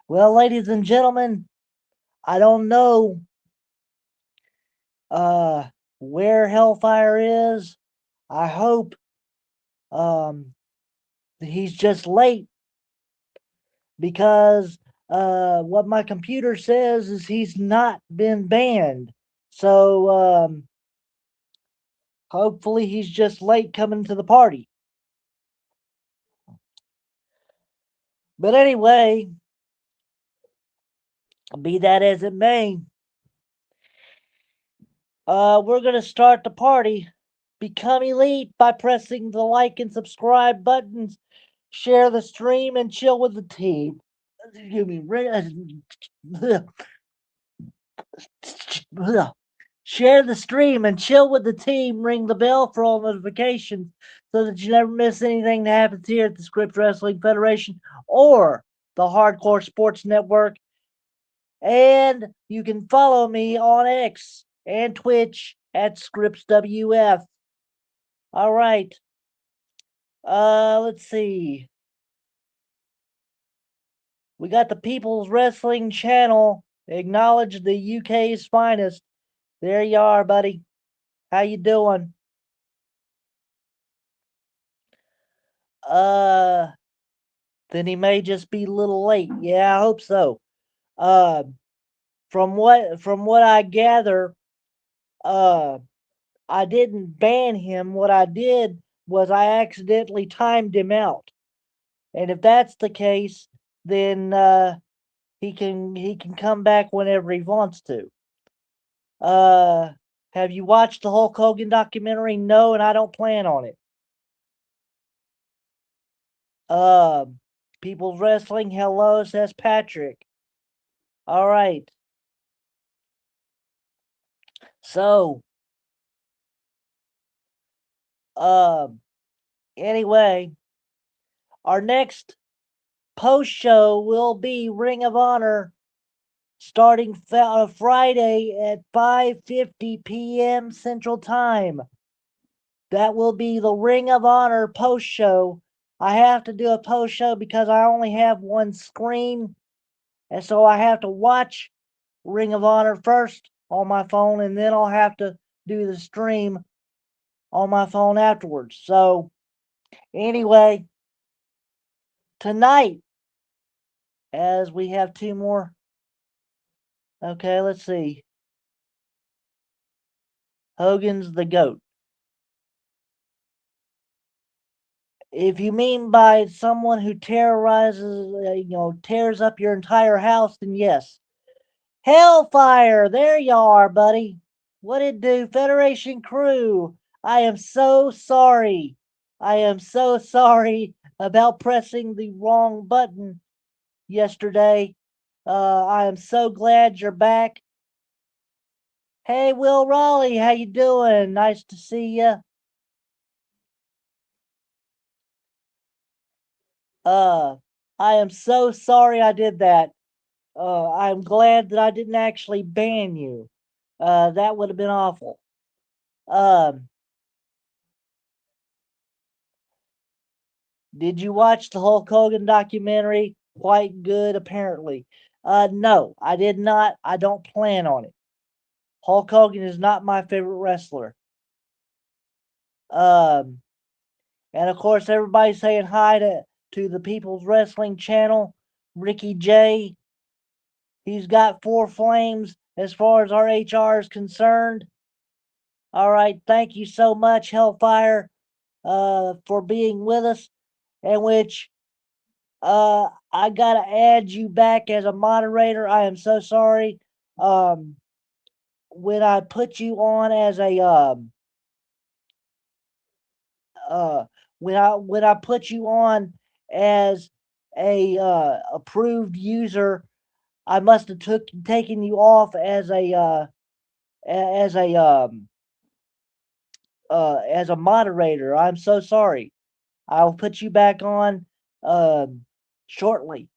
Well, ladies and gentlemen, I don't know uh where Hellfire is. I hope um he's just late because what my computer says is he's not been banned. So hopefully he's just late coming to the party. But anyway, be that as it may, we're gonna start the party. Become elite by pressing the like and subscribe buttons. Share the stream and chill with the team. Excuse me. Share the stream and chill with the team. Ring the bell for all notifications so that you never miss anything that happens here at the Script Wrestling Federation or the Hardcore Sports Network. And you can follow me on X and Twitch at ScriptsWF. All right. Let's see. We got the People's Wrestling Channel. Acknowledge the UK's finest. There you are, buddy. How you doing? Uh, then he may just be a little late. Yeah, I hope so. Uh, from what I gather, uh, I didn't ban him. What I did was I accidentally timed him out. And if that's the case, then he can come back whenever he wants to. Uh, have you watched the Hulk Hogan documentary? No, and I don't plan on it. Uh, People's Wrestling. Hello, says Patrick. All right. So, um, anyway, our next post show will be Ring of Honor starting Friday at 5:50 p.m. Central Time. That will be the Ring of Honor post show. I have to do a post show because I only have one screen, and so I have to watch Ring of Honor first on my phone, and then I'll have to do the stream on my phone afterwards. So, anyway, tonight, as we have two more. Okay, let's see. Hogan's the GOAT. If you mean by someone who terrorizes, tears up your entire house, then yes. Hellfire, there you are, buddy. What it do, Federation crew? I am so sorry. I am so sorry about pressing the wrong button yesterday. I am so glad you're back. Hey, Will Raleigh, how you doing? Nice to see you. Uh, I am so sorry I did that. I'm glad that I didn't actually ban you. That would have been awful. Um, did you watch the Hulk Hogan documentary? Quite good, apparently. No, I did not. I don't plan on it. Hulk Hogan is not my favorite wrestler. Um, and of course, everybody's saying hi to the People's Wrestling Channel. Ricky J. He's got 4 flames as far as our HR is concerned. All right, thank you so much, Hellfire, for being with us. In which I gotta add you back as a moderator. I am so sorry. Um, when I put you on as a uh, when I put you on as a approved user, I must have taken you off as a as a moderator. I'm so sorry. I'll put you back on shortly.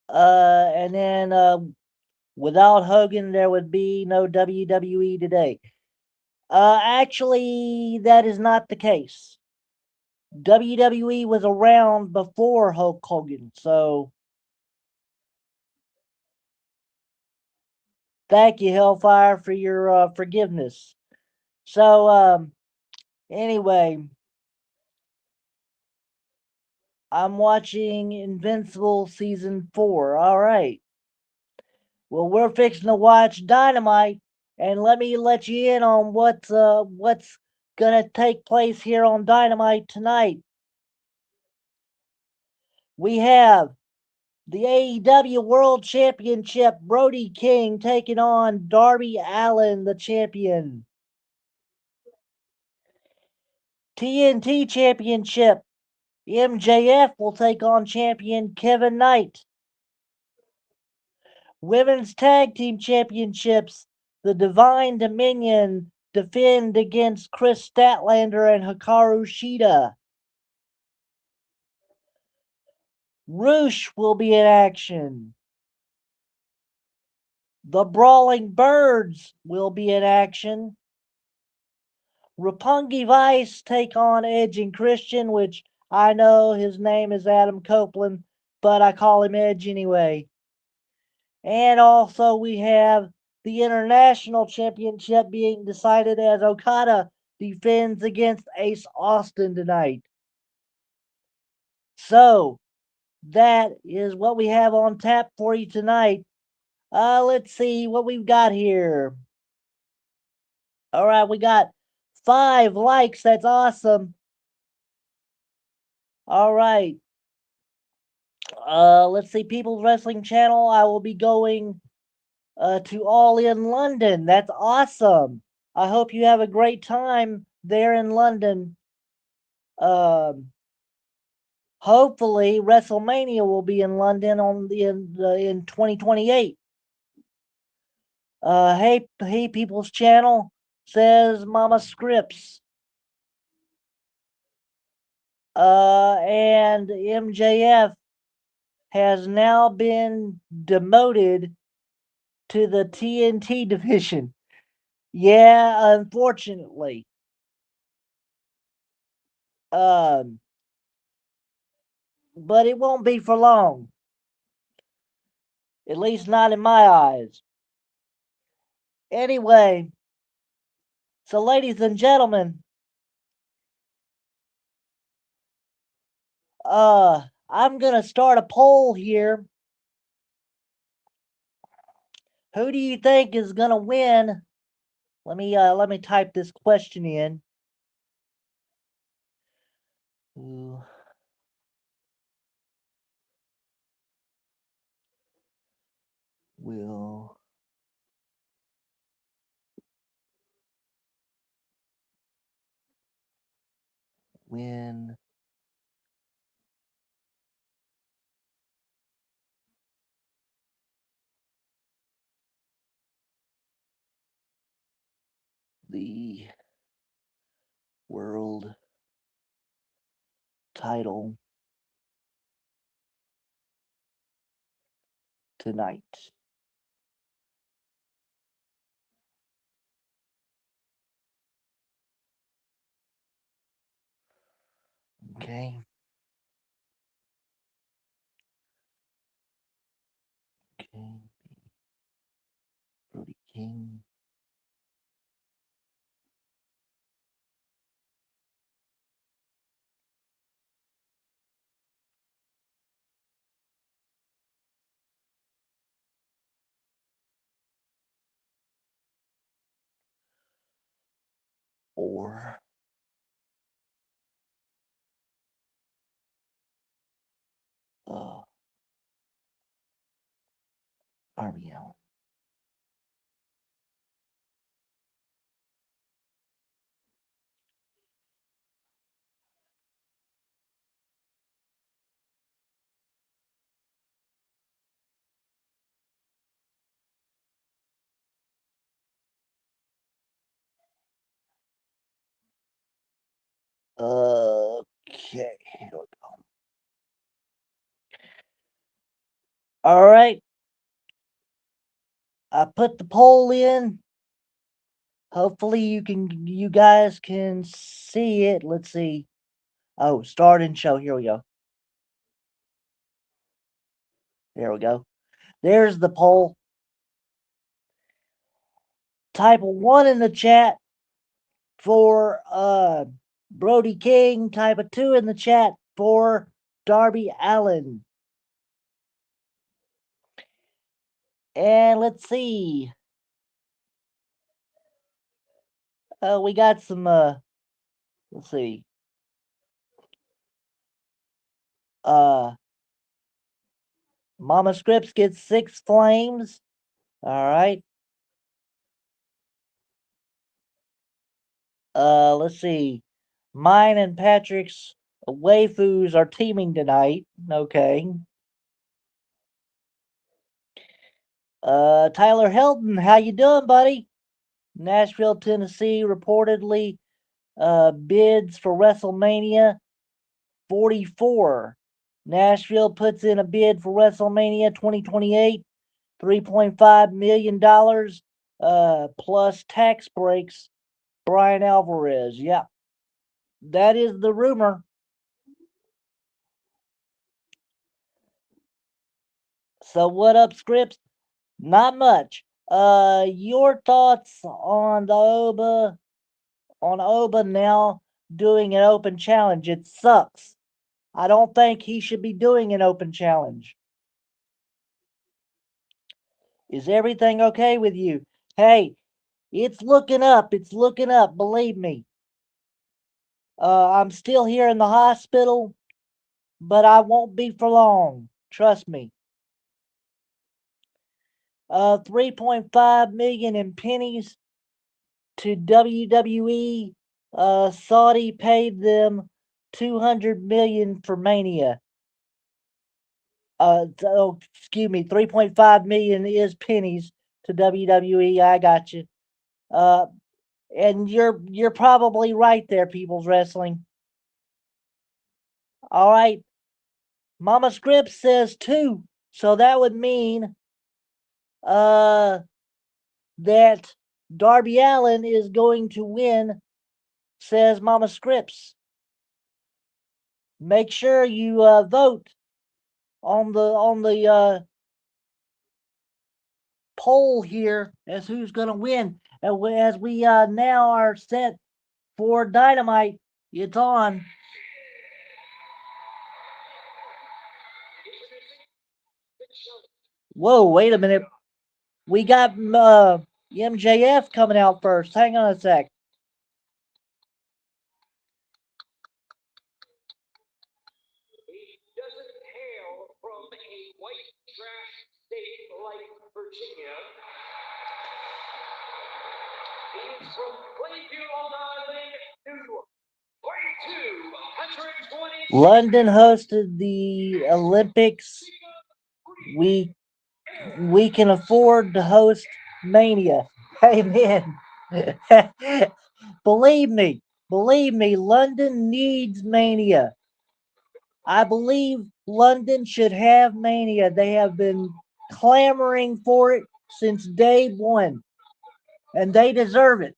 And then without Hogan, there would be no WWE today. Actually, that is not the case. WWE was around before Hulk Hogan, so thank you, Hellfire, for your forgiveness. So, anyway, I'm watching Invincible season 4. All right. Well, we're fixing to watch Dynamite, and let me let you in on what's gonna take place here on Dynamite tonight. We have the AEW World Championship, Brody King taking on Darby Allin, the champion. TNT Championship, MJF will take on champion Kevin Knight. Women's Tag Team Championships, the Divine Dominion defend against Chris Statlander and Hikaru Shida. Roosh will be in action. The Brawling Birds will be in action. Roppongi Vice take on Edge and Christian, which I know his name is Adam Copeland, but I call him Edge anyway. And also we have the International Championship being decided as Okada defends against Ace Austin tonight. So that is what we have on tap for you tonight. Let's see what we've got here. All right, we got 5 likes. That's awesome. All right. Let's see. People's Wrestling Channel. I will be going to All In London. That's awesome. I hope you have a great time there in London. Um, Hopefully WrestleMania will be in London in 2028. Hey, People's Channel, says Mama Scripps. And MJF has now been demoted to the TNT division. Yeah, unfortunately. Um, but it won't be for long. At least not in my eyes. Anyway, so ladies and gentlemen, I'm gonna start a poll here. Who do you think is gonna win? Let me type this question in. Who will win the world title tonight? Okay. Okay. Brody King. Or uh Darby Allin. Okay, here we go. All right, I put the poll in. Hopefully you guys can see it. Let's see. Oh, start and show. Here we go. There we go. There's the poll. Type 1 in the chat for Brody King. Type a 2 in the chat for Darby Allen. And let's see. We got some let's see. Mama Scripps gets 6 flames. All right. Let's see. Mine and Patrick's waifus are teaming tonight. Okay. Tyler Helton, how you doing, buddy? Nashville, Tennessee reportedly bids for WrestleMania 44. Nashville puts in a bid for WrestleMania 2028, $3.5 million plus tax breaks. Brian Alvarez. Yeah, that is the rumor. So what up, Scripps? Not much. Your thoughts on the Oba now doing an open challenge? It sucks. I don't think he should be doing an open challenge. Is everything okay with you? Hey, it's looking up. It's looking up. Believe me. I'm still here in the hospital, but I won't be for long. Trust me. 3.5 million in pennies to WWE. Saudi paid them 200 million for Mania. Excuse me, 3.5 million is pennies to WWE. I got you. Uh, and you're probably right there, People's Wrestling. All right, Mama Scripps says 2, so that would mean uh that Darby Allin is going to win, says Mama Scripps. Make sure you vote on the poll here as who's going to win. And as we now are set for Dynamite, it's on. Whoa, wait a minute. We got MJF coming out first. Hang on a sec. He doesn't hail from a white trash state like Virginia. He's from Plainview, Long Island, New York. London hosted the Olympics. We can afford to host Mania. Amen. Believe me, London needs Mania. I believe London should have Mania. They have been clamoring for it since day one, and they deserve it.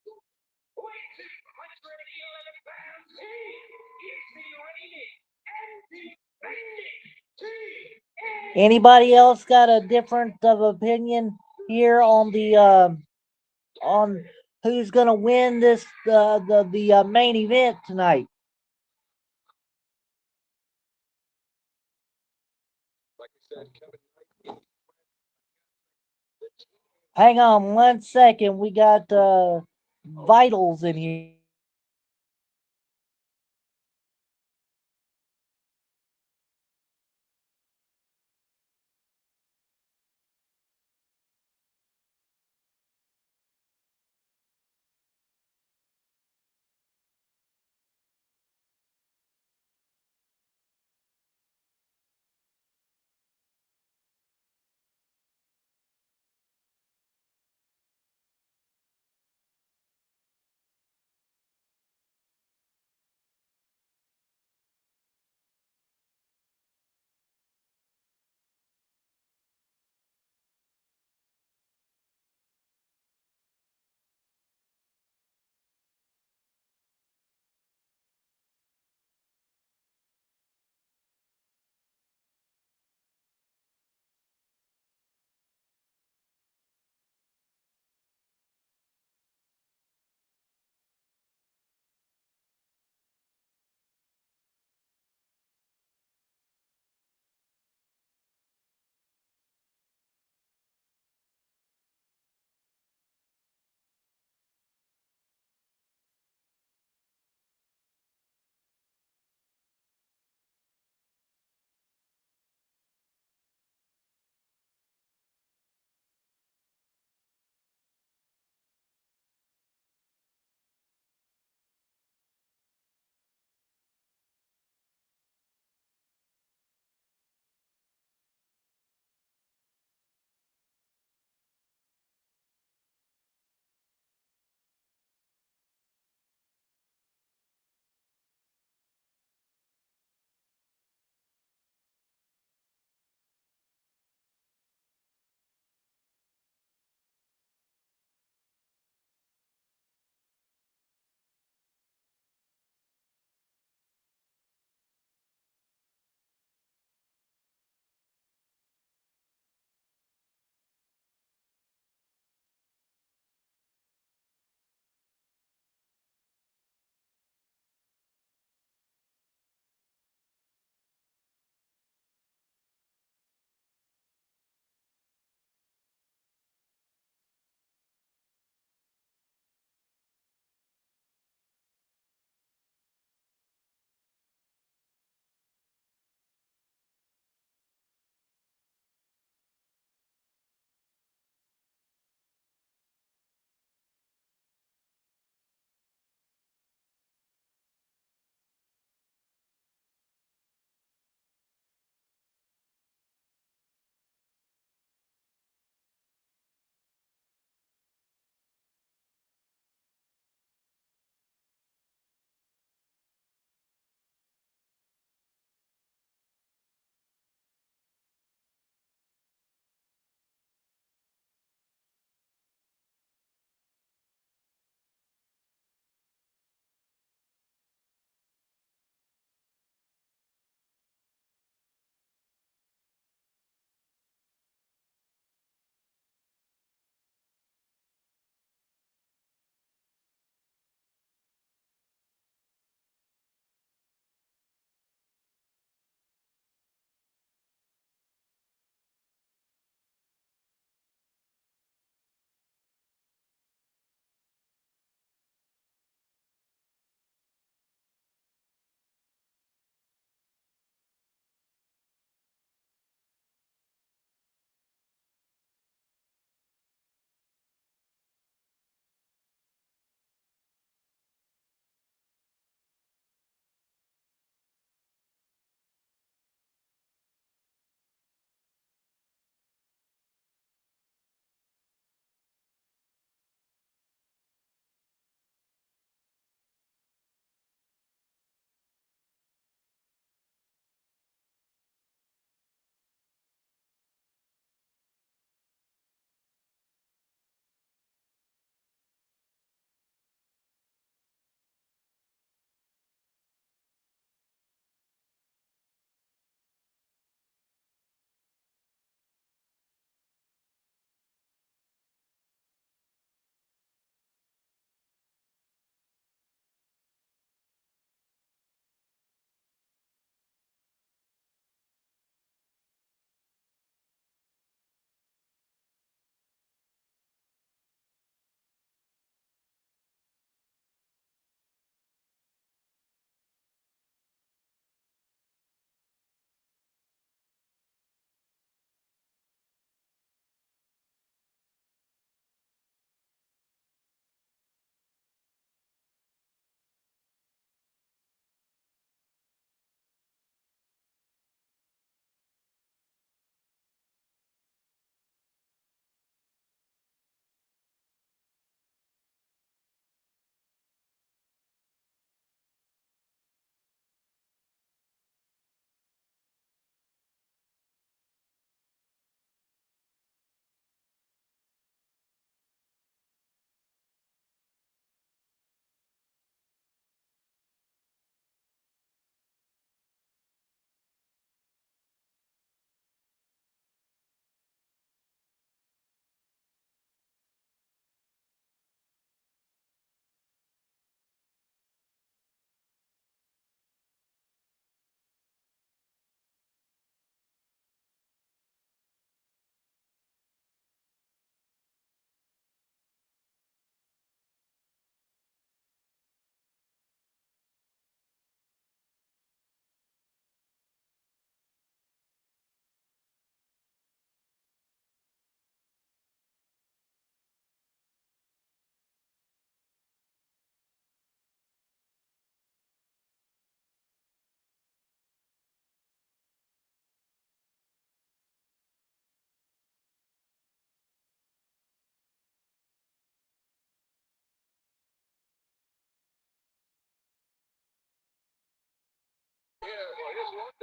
Anybody else got a different of opinion here on the on who's going to win this the main event tonight? Hang on 1 second. We got Vitals in here.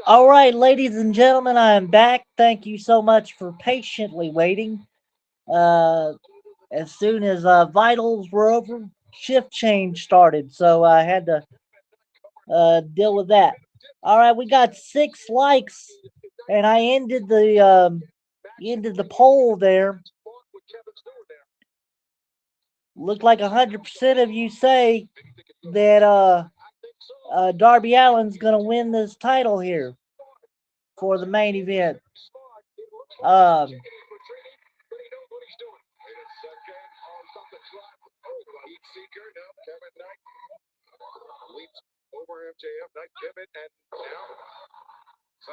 All right, ladies and gentlemen, I am back. Thank you so much for patiently waiting. Uh, as soon as vitals were over, shift change started, so I had to deal with that. All right, we got 6 likes, and I ended the poll there. Looked like 100% of you say that Darby Allin's gonna win this title here for the main event. Um,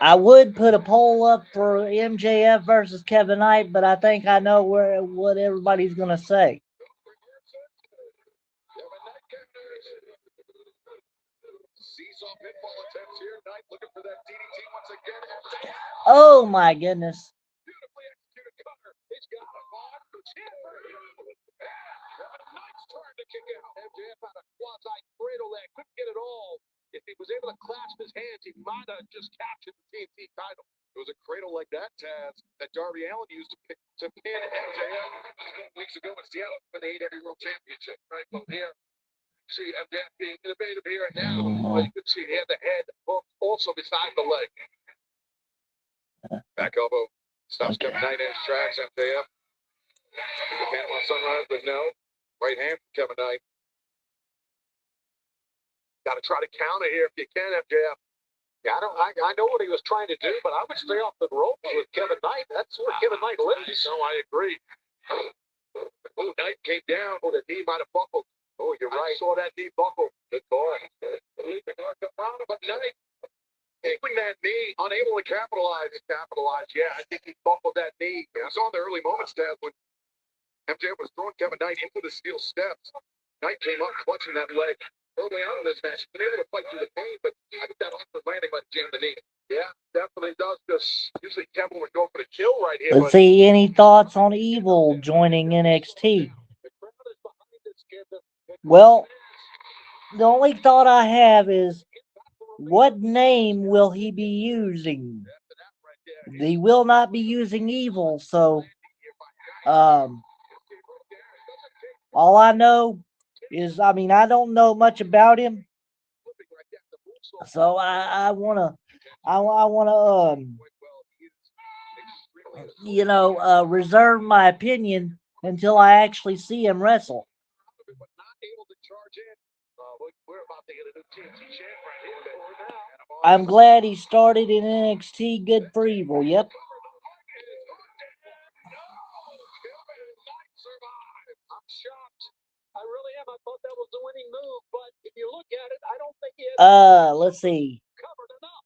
I would put a poll up for MJF versus Kevin Knight, but I think I know what everybody's gonna say. Oh my goodness. If he was able to clasp his hands, he might have just captured the TNT title. It was a cradle like that, Taz, that Darby Allin used to pin MJF weeks ago in Seattle for the AEW World Championship. Right from here, see MJF being innovative here and now. But you can see he had the head also beside the leg. Back elbow stops Kevin Knight in his tracks. MJF. The Panama Sunrise, but no. Right hand from Kevin Knight. Got to try to counter here if you can, MJF. Yeah, I know what he was trying to do, but I would stay off the ropes with Kevin Knight. That's where Kevin Knight lives. No, I agree. Oh, Knight came down. Oh, the knee might have buckled. Oh, you're right. I saw that knee buckle. Good call. But Knight taking that knee, unable to capitalize. Yeah, I think he buckled that knee. I saw in the early moments, Dad, when MJF was throwing Kevin Knight into the steel steps. Knight came up clutching that leg. Early on in this match, been able to fight through the pain, but I think that awkward landing might jam the knee. Yeah, definitely does, because usually Kevin would go for the kill right here. Let's see, any thoughts on Evil joining NXT? Well, the only thought I have is, what name will he be using? He will not be using Evil, so all I know is, I mean, I don't know much about him, so I wanna reserve my opinion until I actually see him wrestle. I'm glad he started in NXT. Good for Evil. Yep. I really am. I thought that was the winning move, but if you look at it, I don't think he had Let's see. covered enough.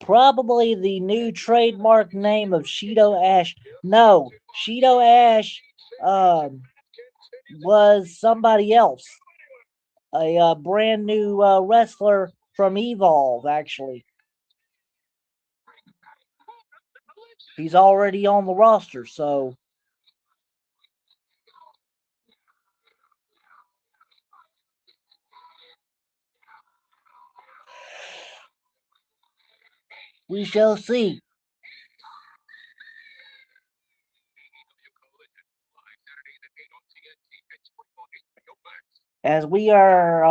Probably the new trademark name of Shido Ash. No, Shido Ash was somebody else. A brand new wrestler from Evolve, actually. He's already on the roster, so we shall see. As we are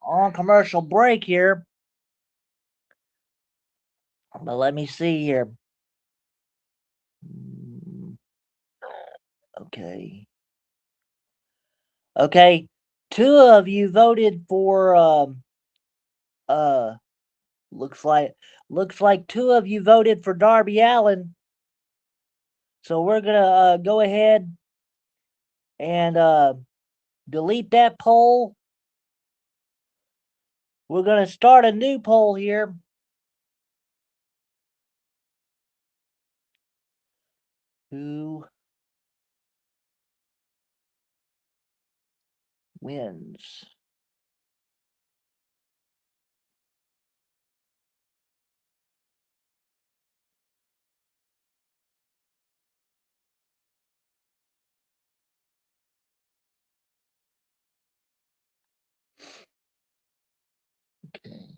on commercial break here, but let me see here. Okay. Okay. 2 of you voted for uh looks like 2 of you voted for Darby Allin. So we're gonna go ahead and delete that poll. We're gonna start a new poll here. Who wins? Okay.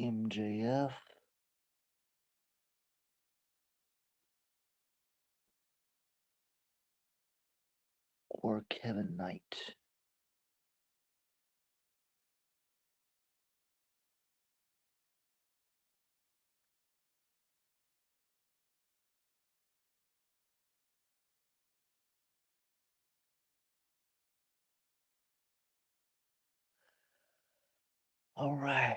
MJF or Kevin Knight? All right.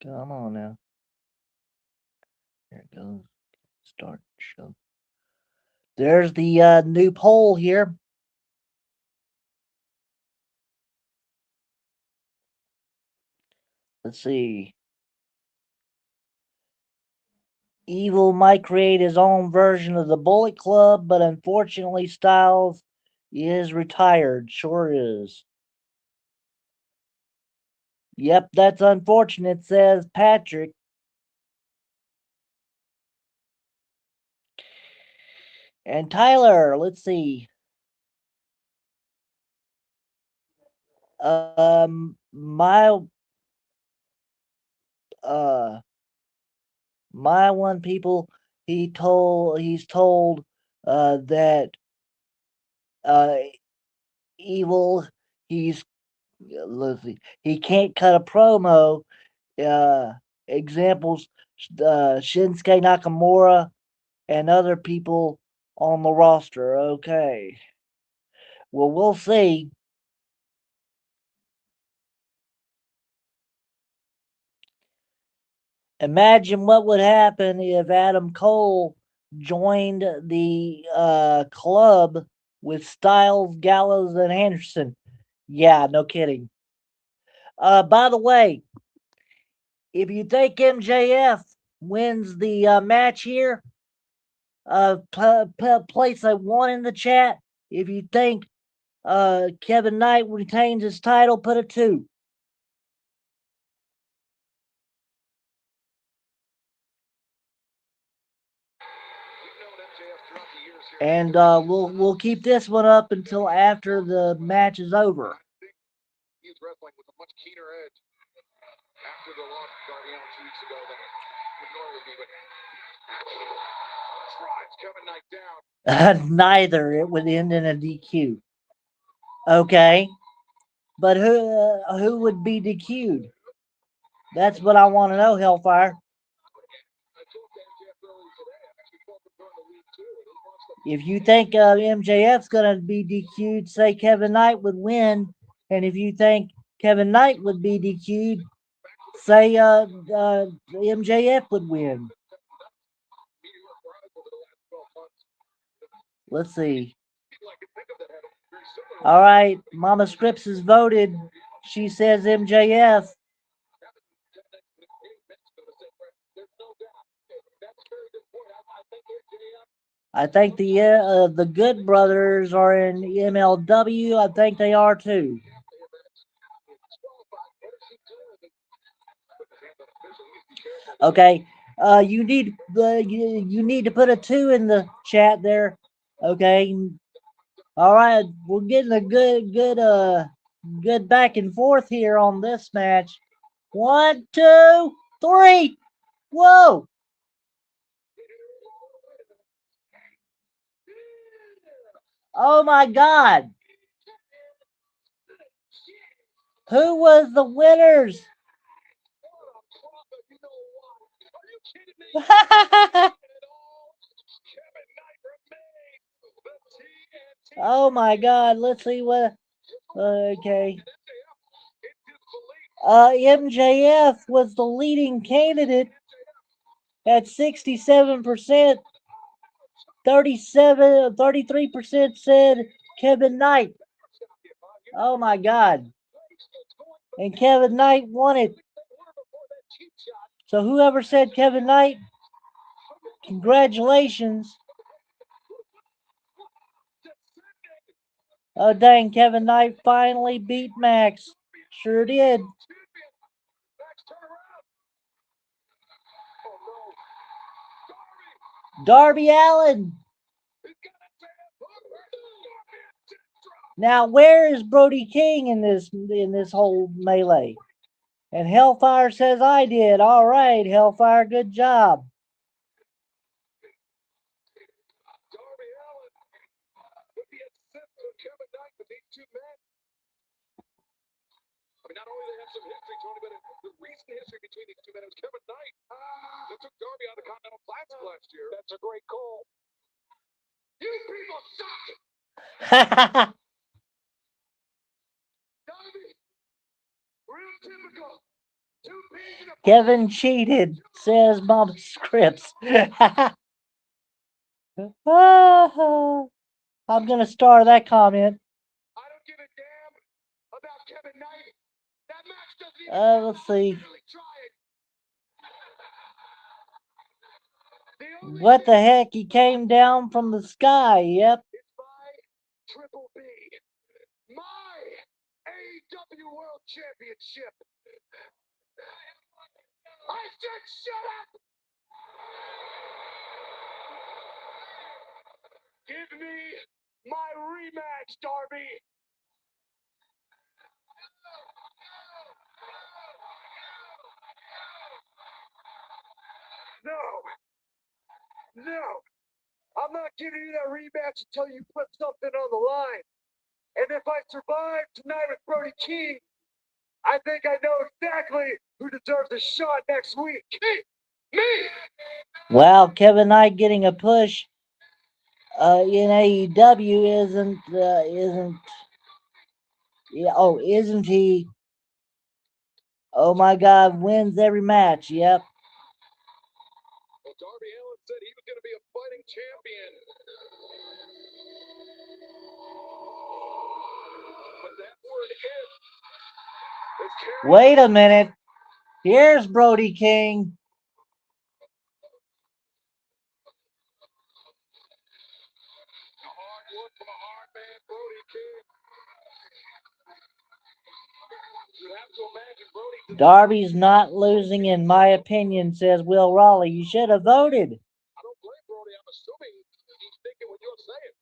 Come on now. Here it goes. Start show. There's the new poll here. Let's see. Evil might create his own version of the Bullet Club, but unfortunately, Styles is retired. Sure is. Yep, that's unfortunate, says Patrick. And Tyler, let's see. My uh my one people he's told that uh evil he's let's see, he can't cut a promo. Uh Examples, Shinsuke Nakamura and other people on the roster. Okay. Well, we'll see. Imagine what would happen if Adam Cole joined the club with Styles, Gallows, and Anderson. Yeah, no kidding. By the way, if you think MJF wins the match here, place a one in the chat. If you think Kevin Knight retains his title, put a two. And we'll keep this one up until after the match is over. He's wrestling with a much keener edge after the loss of Guardian 2 weeks ago than would normally be. But drives Kevin Knight down. Neither. It would end in a DQ. Okay, but who would be DQ'd? That's what I want to know, Hellfire. If you think MJF's going to be DQ'd, say Kevin Knight would win. And if you think Kevin Knight would be DQ'd, say MJF would win. Let's see. All right, Mama Scripps has voted. She says MJF. I think the Good Brothers are in MLW. I think they are too. Okay, you need you need to put a two in the chat there. Okay, all right, we're getting a good back and forth here on this match. 1, 2, 3. Whoa! Oh my God! Who was the winners? Oh my God! Let's see what. Okay. MJF was the leading candidate at 67%. 33% said Kevin Knight. Oh my God. And Kevin Knight won it. So whoever said Kevin Knight, congratulations. Oh dang, Kevin Knight finally beat Max. Sure did. Darby Allin. Now, where is Brody King in this whole melee? And Hellfire says I did. All right, Hellfire, good job. Darby Allin with the assist from Kevin Knight with these two men. I mean, not only do they have some history, Tony, but the recent history between these two men. It was Kevin Knight that took Darby out of the Continental Classic last year. That's a great call. You people suck! Darby, real typical. Kevin cheated, says Mama Scripps. I'm going to star that comment. I don't give a damn about Kevin Knight. That match doesn't even Let's see. What the heck? He came down from the sky. Yep. It's my Triple B. My AEW World Championship. I said shut up! Give me my rematch, Darby! No! No! I'm not giving you that rematch until you put something on the line. And if I survive tonight with Brody King, I think I know exactly who deserves a shot next week. Me! Wow, Kevin Knight getting a push in AEW isn't yeah, oh, isn't he? Oh my God, wins every match. Yep. Well, Darby Allin said he was going to be a fighting champion. But that word is wait a minute. Here's Brody King. A hard look from a hard man, Brody King. You have to imagine Brody. Darby's not losing, in my opinion, says Will Raleigh. You should have voted. I don't blame Brody. I'm assuming he's thinking what you're saying.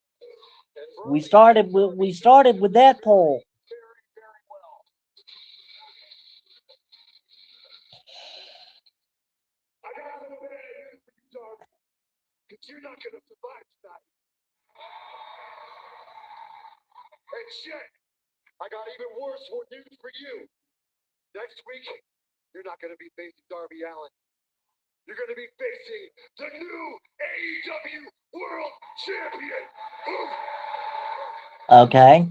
We started with that poll. Very, very well. I got a little bit of news for you, Darby. Because you're not going to survive tonight. And shit, I got even worse news for you. Next week, you're not going to be facing Darby Allin. You're going to be facing the new AEW World Champion. Okay.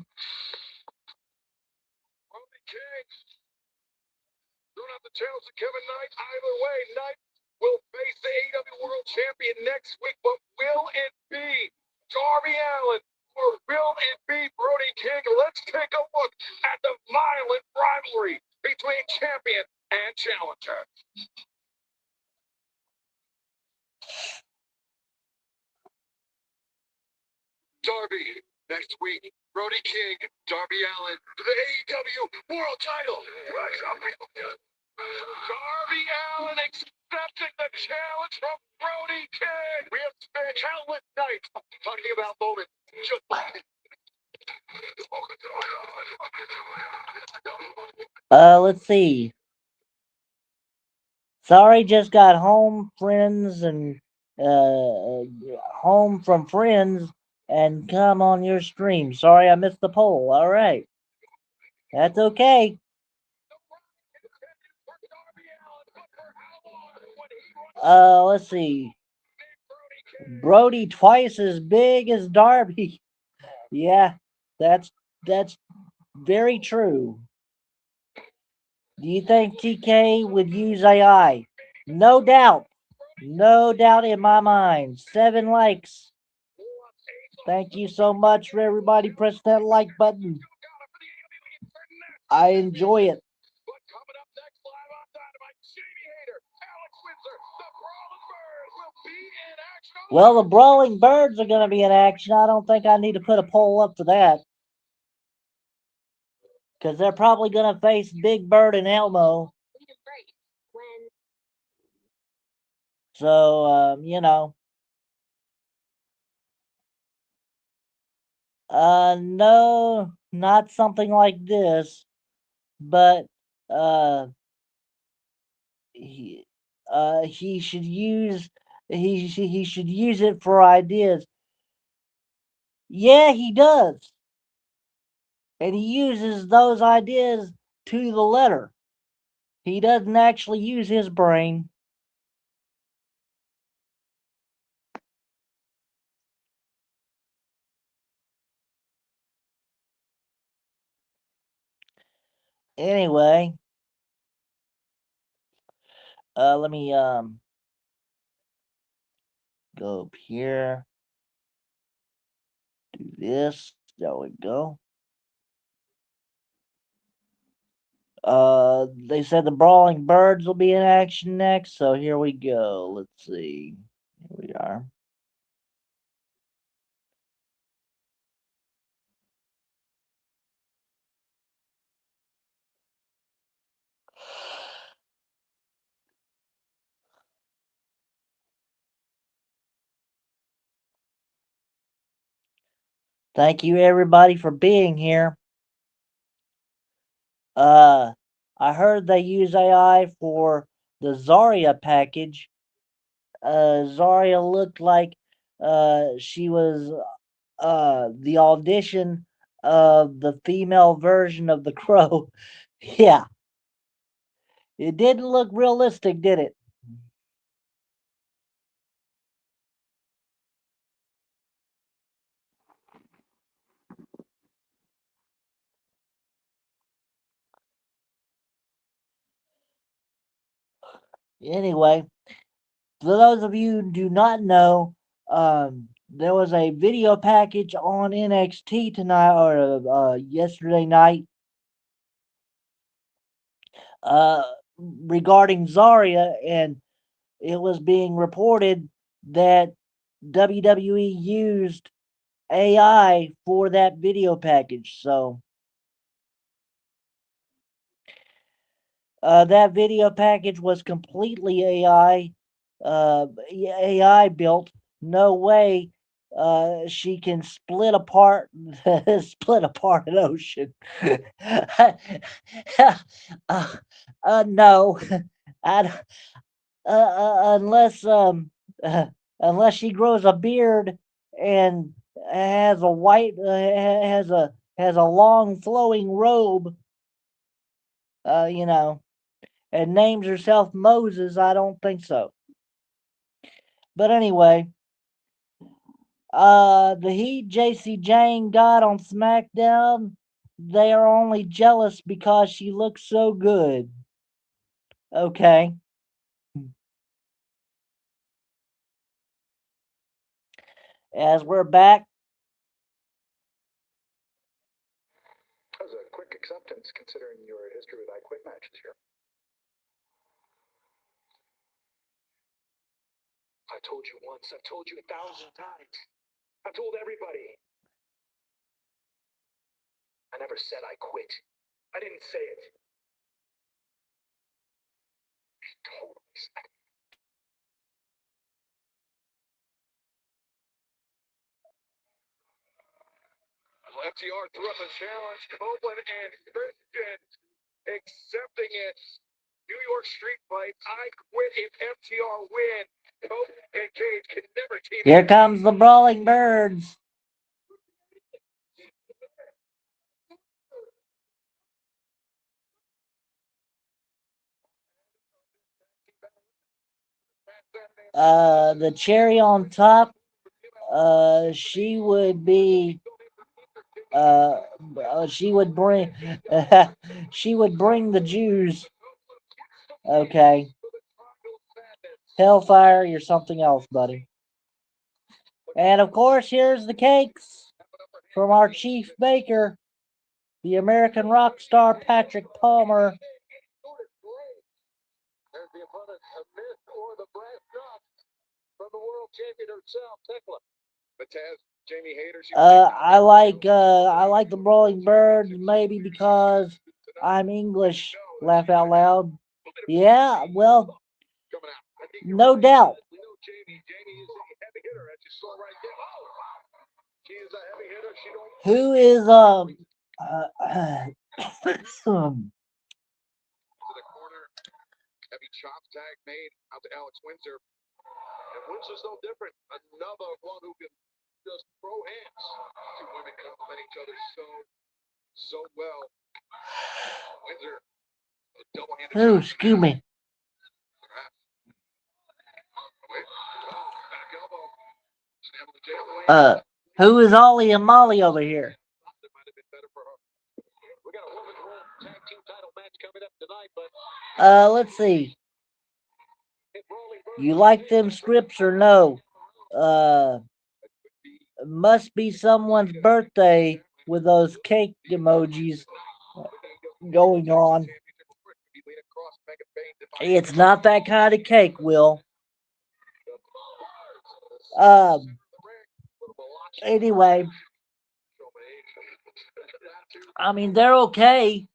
Brody King. Don't have to challenge Kevin Knight either way. Knight will face the AEW World Champion next week, but will it be Darby Allin or will it be Brody King? Let's take a look at the violent rivalry between champion and challenger. Darby, next week, Brody King, Darby Allin, for the AEW World Title. Darby Allin accepting the challenge from Brody King. We have spent countless nights talking about moments just like let's see. Sorry, just got home, friends, and home from friends, and come on your stream. Sorry, I missed the poll. All right, that's okay. Let's see. Brody twice as big as Darby. Yeah, that's very true. Do you think TK would use AI? No doubt. No doubt in my mind. 7 likes. Thank you so much for everybody. Press that like button. I enjoy it. But coming up next live on Dynamite, Jamie Hayter, Alex Windsor, the Brawling Birds will be in action. Well, the Brawling Birds are going to be in action. I don't think I need to put a poll up for that. Because they're probably going to face Big Bird and Elmo. So, you know. No, not something like this, but uh, he he should use he should use it for ideas. Yeah, he does, and he uses those ideas to the letter. He doesn't actually use his brain. Anyway, let me go up here, do this. There we go. They said the Brawling Birds will be in action next, so here we go. Let's see. Here we are. Thank you everybody for being here. Uh, I heard they use AI for the Zarya package. Zarya looked like she was the audition of the female version of the Crow. Yeah, it didn't look realistic, did it? Anyway, for those of you who do not know, there was a video package on NXT tonight or yesterday night uh, regarding Zarya, and it was being reported that WWE used AI for that video package. So that video package was completely AI built. No way she can split apart split apart an ocean. uh, no, I, unless uh, unless she grows a beard and has a white has a long flowing robe, you know, and names herself Moses. I don't think so. But anyway, the heat JC Jane got on SmackDown, they are only jealous because she looks so good. Okay. As we're back, That was a quick acceptance considering your history with I Quit matches here. I told you once, I've told you 1,000 times. I've told everybody. I never said I quit. I didn't say it. Totally said. FTR threw up a challenge. Copeland and Christian accepting it. New York Street Fight. I quit if FTR win. Cope and Cage can never team. here comes the Brawling Birds. The cherry on top, she would be she would bring she would bring the Jews. Okay, Hellfire, you're something else, buddy. And of course, here's the cakes from our chief baker, the American rock star Patrick Palmer. There's the opponent, a myth or the brass knucks from the world champion herself, Tekla. But Taz, Jamie Hayter. I like the Brawling Birds maybe because I'm English. Laugh out loud. Yeah, well, no doubt. We know Jamie. Jamie is a heavy hitter, as you saw right there. Oh, wow. She is a heavy hitter. She don't. Who is To the corner. Heavy chop tag made out to Alex Windsor. And Windsor's no different. Another one who can just throw hands. Two women complement each other so well. Windsor, a double-handed oh, shot. excuse me. Back elbow. Snap the jail away. Who is Ollie and Molly over here? That might have been better for her. We got a women's world tag team title match coming up tonight, but Let's see. You like them scripts or no? Must be someone's birthday with those cake emojis going on. It's not that kind of cake, Will. Anyway, I mean, they're okay,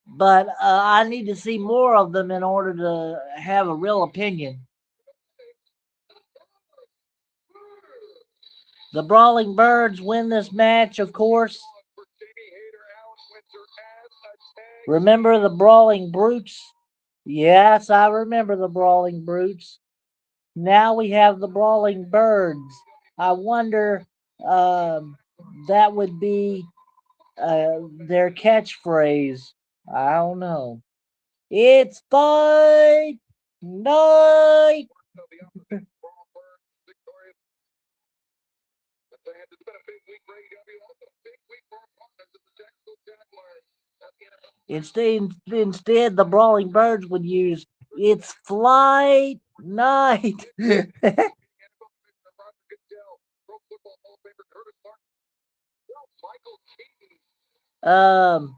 but I need to see more of them in order to have a real opinion. The Brawling Birds win this match, of course. Remember the Brawling Brutes? Yes, I remember the Brawling Brutes. Now we have the Brawling Birds. I wonder that would be their catchphrase. I don't know. It's fight night. Instead, the Brawling Birds would use it's flight night. um,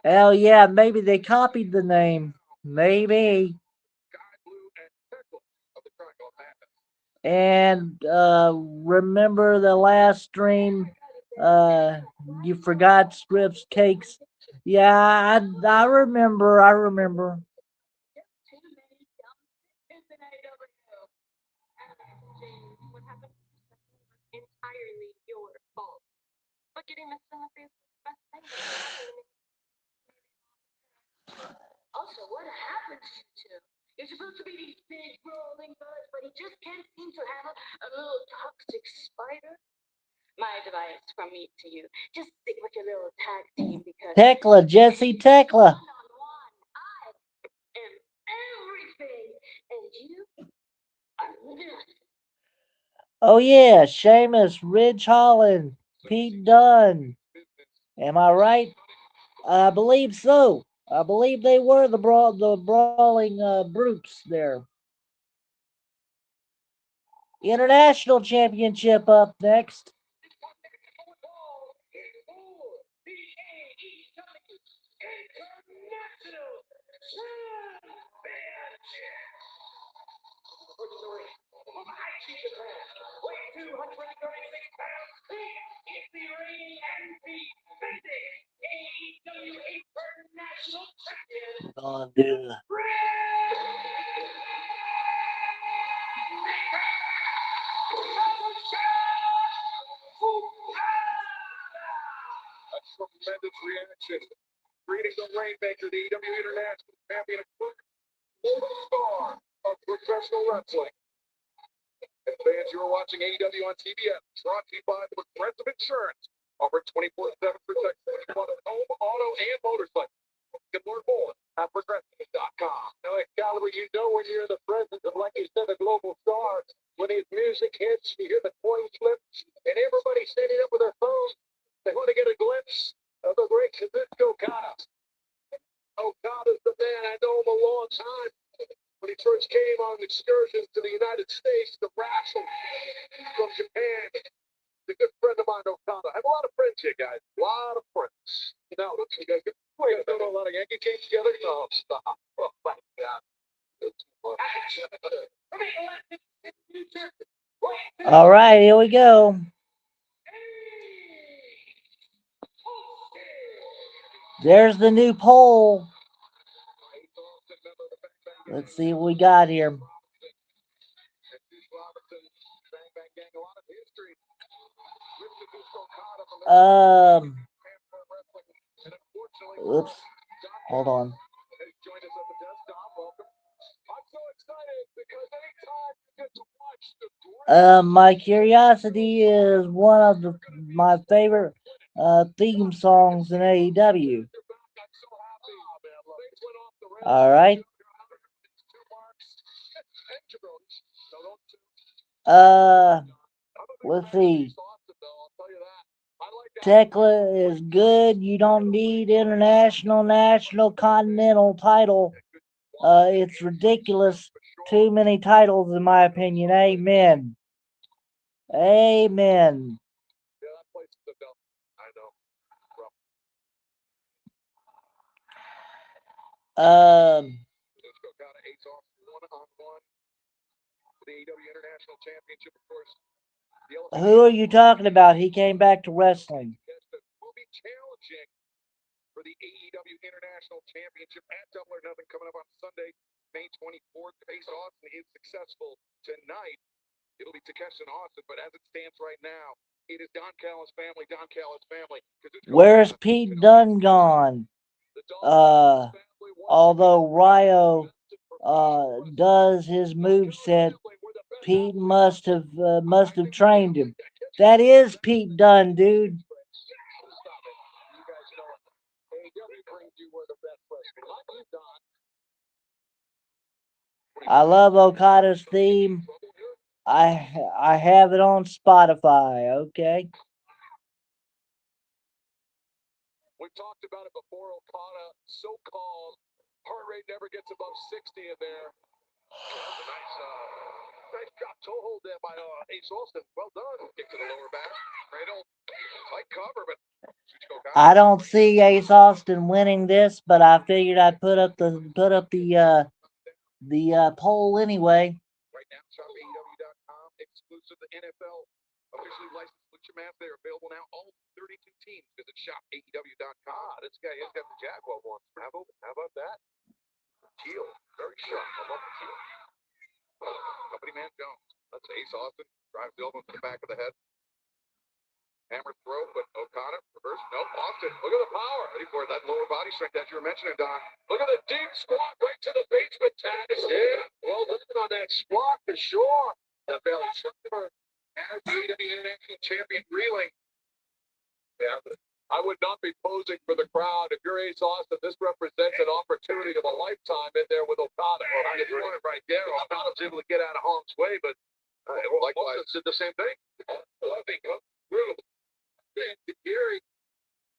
hell yeah, maybe they copied the name. Maybe. And remember the last stream? You forgot Scripps Cakes. Yeah, I remember. I remember. Tekla, Jesse Tekla. Oh yeah, Seamus, Ridge Holland, Pete Dunne. Am I right? I believe so. I believe they were the brawling brutes there. International Championship up next. We're gonna do. Tremendous reaction. Greetings the Rainmaker, the EW International Champion of Global Star of Professional Wrestling. And fans, you are watching AEW on TBS, brought to you by the Progressive Insurance, offering 24/7 protection on home, auto, and motorcycle. You can learn more at progressive.com. Now, at Calgary, you know when you're in the presence of, like you said, a global star. When his music hits, you hear the coin flip, and everybody's standing up with their phones. They want to get a glimpse of the great Kazuchika Okada. Okada's the man. I know him a long time. When he first came on excursions to the United States, the wrestle from Japan. He's a good friend of mine, Okada. I have a lot of friends here, guys. A lot of friends. Now, you guys don't know a lot of Yankee games together? No, stop. Oh, my God. All right, here we go. There's the new poll. Let's see what we got here. Um, oops, hold on. My curiosity is one of my favorite theme songs in AEW. All right. Uh, let's see. Tekla is good. You don't need international, national, continental title. It's ridiculous. Too many titles, in my opinion. Amen. Amen. Um, who are you talking about? He came back to wrestling. For the AEW International Championship at Double or Nothing coming up on Sunday, May 24th. Face Austin is successful tonight. It'll be Takeshi and Austin, but as it stands right now, it is Don Callis family, Don Callis family. Where's Pete Dunne gone? Although Ryo does his move set, Pete must have trained him. That is Pete Dunne, dude. I love Okada's theme. I have it on Spotify. Okay. We've talked about it before. Okada, so-called heart rate never gets above 60 in there. Nice drop toe hold there by Ace Austin. Well done. Kick to the lower back. Cradle. Tight cover, but I don't see Ace Austin winning this, but I figured I'd put up the poll anyway. Right now, shop.aew.com, exclusive to NFL, officially licensed Lucha Math. They are available now. All 32 teams. Visit shop.aew.com. This guy has got the Jaguar one. How about that? Teal, very sharp. I love the teal. Company man Jones. That's Ace Austin. Drives the elbow to the back of the head. Hammer throw, but Okada reverse. No, Austin. Look at the power. Ready for that lower body strength that you were mentioning, Don. Look at the deep squat right to the basement tax. Yeah, well done on that squat for sure. The belly tremor. And the International Champion reeling. Yeah, I would not be posing for the crowd. If you're Ace Austin, this represents an opportunity of a lifetime in there with Okada. Well, you want it right there. Okada's able to get out of harm's way, but likewise did the same thing. Gary,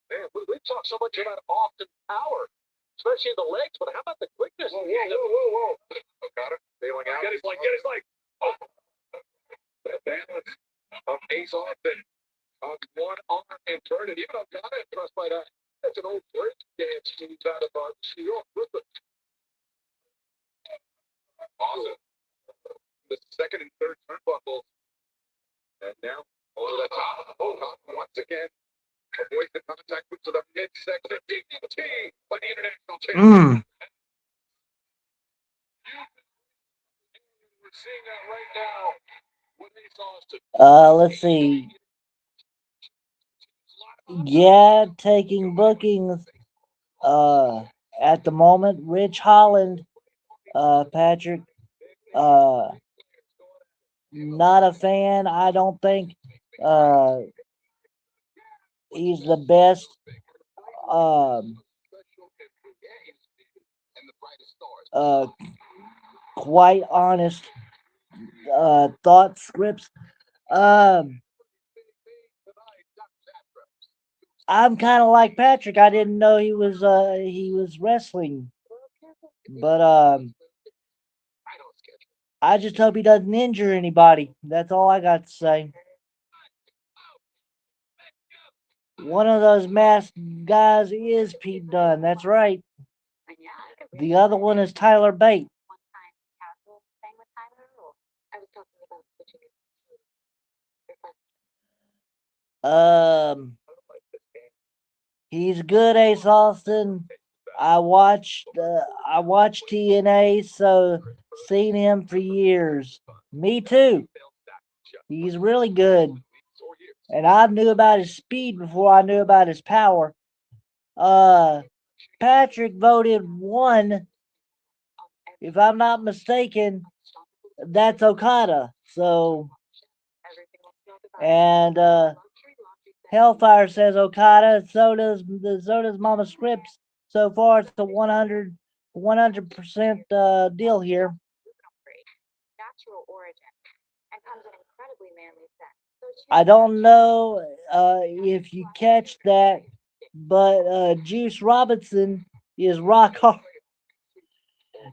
man, we talk so much about Austin power, especially in the legs, but how about the quickness? Whoa. Okada bailing out. Get his leg. Oh. The balance of Ace Austin on one arm and turn it. Even Okada impressed by that. That's an old break dance move out of New York. Awesome. The second and third turnbuckles. And now over the top. Once again. Avoid the contact to the midsection. DDT by the International Champion. We're seeing that right now. Let's see. Yeah, taking bookings at the moment. Rich Holland, Patrick, not a fan. I don't think he's the best. Quite honest thought scripts. I'm kind of like Patrick. I didn't know he was wrestling, but I just hope he doesn't injure anybody. That's all I got to say. One of those masked guys is Pete Dunne. That's right. The other one is Tyler Bate. He's good, Ace Austin. I watched TNA, so seen him for years. Me too. He's really good. And I knew about his speed before I knew about his power. Patrick voted 1, if I'm not mistaken. That's Okada. So, and Hellfire says Okada. So does Mama Scripps. So far, it's a 100% deal here. I don't know if you catch that, but Juice Robinson is rock hard.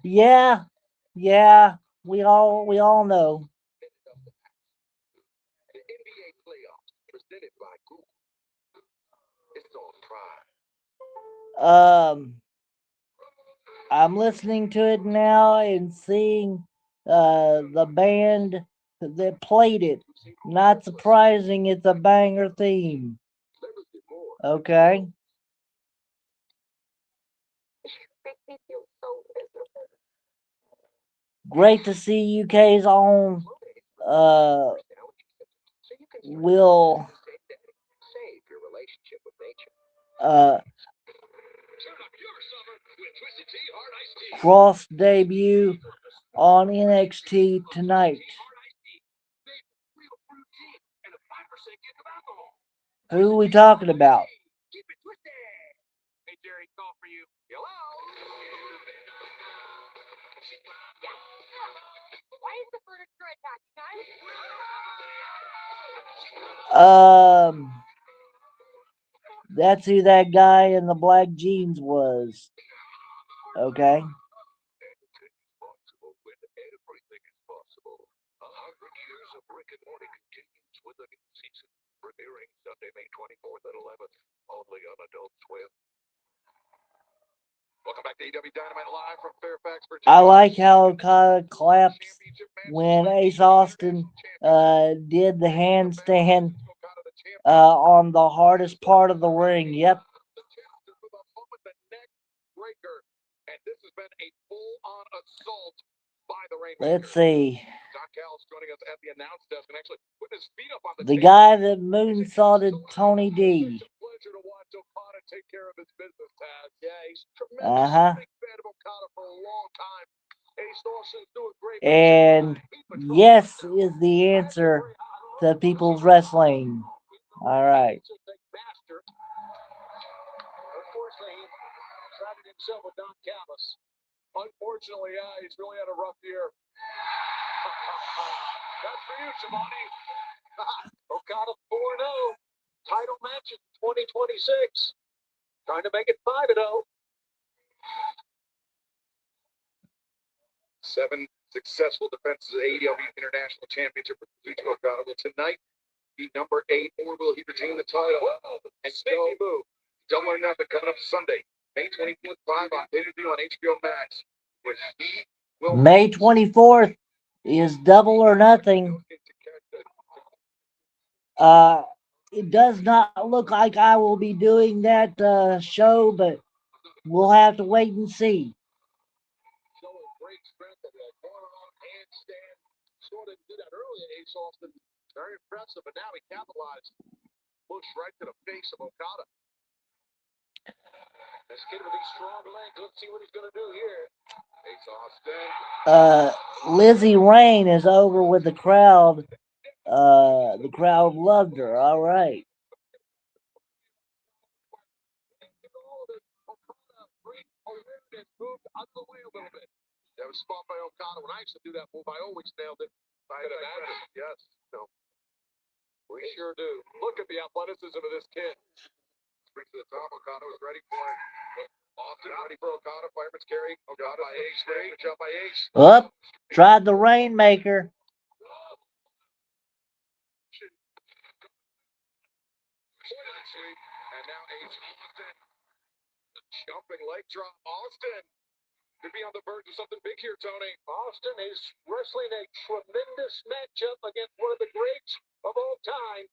Yeah, yeah, we all know. NBA playoffs presented by Google. It's on Prime. I'm listening to it now and seeing the band that played it. Not surprising, it's a banger theme. Okay. Great to see UK's own uh, Will uh, Cross debut on NXT tonight. Who are we talking about? Hey, Jerry, call for you. Hello? Um, that's who that guy in the black jeans was. Okay. Everything is possible. 100 years of Rick and Morty continues with a new season premiering Sunday, May 24th at 11th, only on Adult Swim. Welcome back to AEW Dynamite live from Fairfax, Virginia. I like how Okada claps when Ace Austin did the handstand on the hardest part of the ring. Yep. And this has been a full-on assault by the Rainmaker. Let's see. Don Callis joining us at the announce desk and actually putting his feet up on the guy that moonsaulted Tony D. It's a pleasure to watch Okada take care of his business, Taz. Yeah, he's tremendous. Big fan of Okada for a long time. Ace Austin's doing great. And yes is the answer to people's wrestling. All right. Unfortunately, he trapped himself with Don Callis. Unfortunately, he's really had a rough year. That's for you, Shimoni. Okada 4-0. Title match in 2026. Trying to make it 5-0. 7 successful defenses of AEW International Championship for Kazuchika Okada. Will tonight be number 8, or will he retain the title? And sneaky move. Double or Nothing coming up Sunday, May 24th, 5 on pay-per-view on HBO Max. Which he will May 24th is Double or Nothing. It does not look like I will be doing that show, but we'll have to wait and see. Showing great strength of that forearm handstand. Sort of did that earlier, Ace Austin. Very impressive, but now he capitalized. Push right to the face of Okada. This kid with these strong legs. Let's see what he's going to do here. Ace Austin. Lizzie Rain is over with the crowd. The crowd loved her. All right. Moved out of the way a little bit. That was spot by Okada. When I used to do that move, I always nailed it. I could imagine. Yes. No. We sure do. Look at the athleticism of this kid. Brings to the top. Okada was ready for it. Austin ready for Okada. Fireman's carry. Okada by Ace. Good job by Ace. Up. Tried the Rainmaker. And now Ace Austin. The jumping leg drop. Austin could be on the verge of something big here, Tony. Austin is wrestling a tremendous matchup against one of the greats of all time.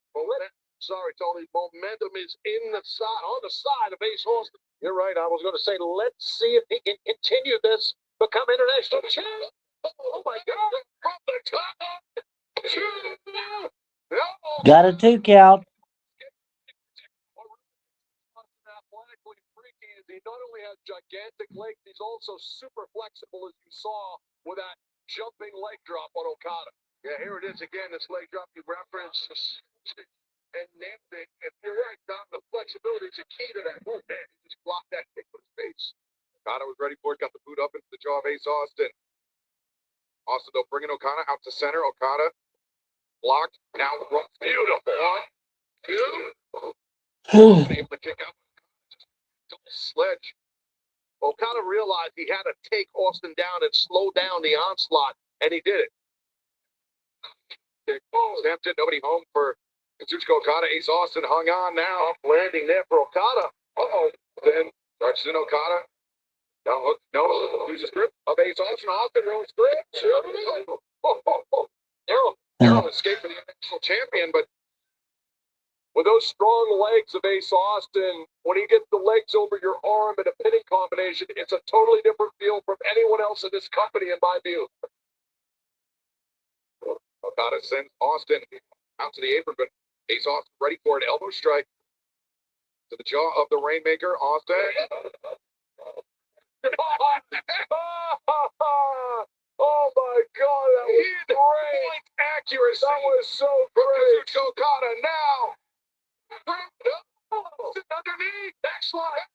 Sorry, Tony. Momentum is on the side of Ace Austin. You're right. I was going to say, let's see if he can continue this, become international champion. Oh my God! From the top. Got a 2 count. Athletically freaky as he not only has gigantic legs, he's also super flexible, as you saw with that jumping leg drop on Okada. Yeah, here it is again, this leg drop you referenced. And named it. If you're right, Tom, the flexibility is a key to that. Oh, man, he just blocked that kick with his face. Okada was ready for it, got the boot up into the jaw of Ace Austin. Austin, though, bringing Okada out to center. Okada blocked. Now, beautiful. 1, 2. Able to kick out. Double sledge. Okada realized he had to take Austin down and slow down the onslaught, and he did it. Snapped it, nobody home for Kazuchika Okada. Ace Austin hung on now. Landing there for Okada. Uh-oh. Then starts in Okada. No hook, no. Uses grip of Ace Austin. Austin rolls grip. Narrow escape for the national champion, but with those strong legs of Ace Austin, when he gets the legs over your arm in a pinning combination, it's a totally different feel from anyone else in this company, in my view. Okada sends Austin out to the apron, but Ace Austin ready for an elbow strike to the jaw of the Rainmaker. Austin. Oh my God, that was great accuracy. That was so great. Kazuchika Okada now. Sitting underneath. Backslide.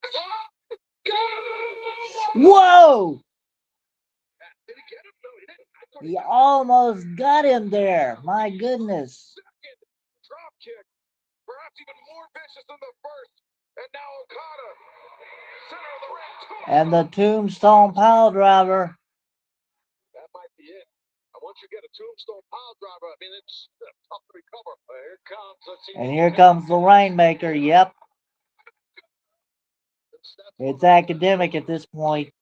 Whoa! Did he get him? No, he didn't. He almost got him there. My goodness. Second drop kick. Perhaps even more vicious than the first. And now Okada. Center of the ring. And the tombstone pile driver. That might be it. Once you get a tombstone pile driver, I mean, it's tough to recover. Here it comes. Let's see. And here comes the Rainmaker. Yep. It's academic at this point.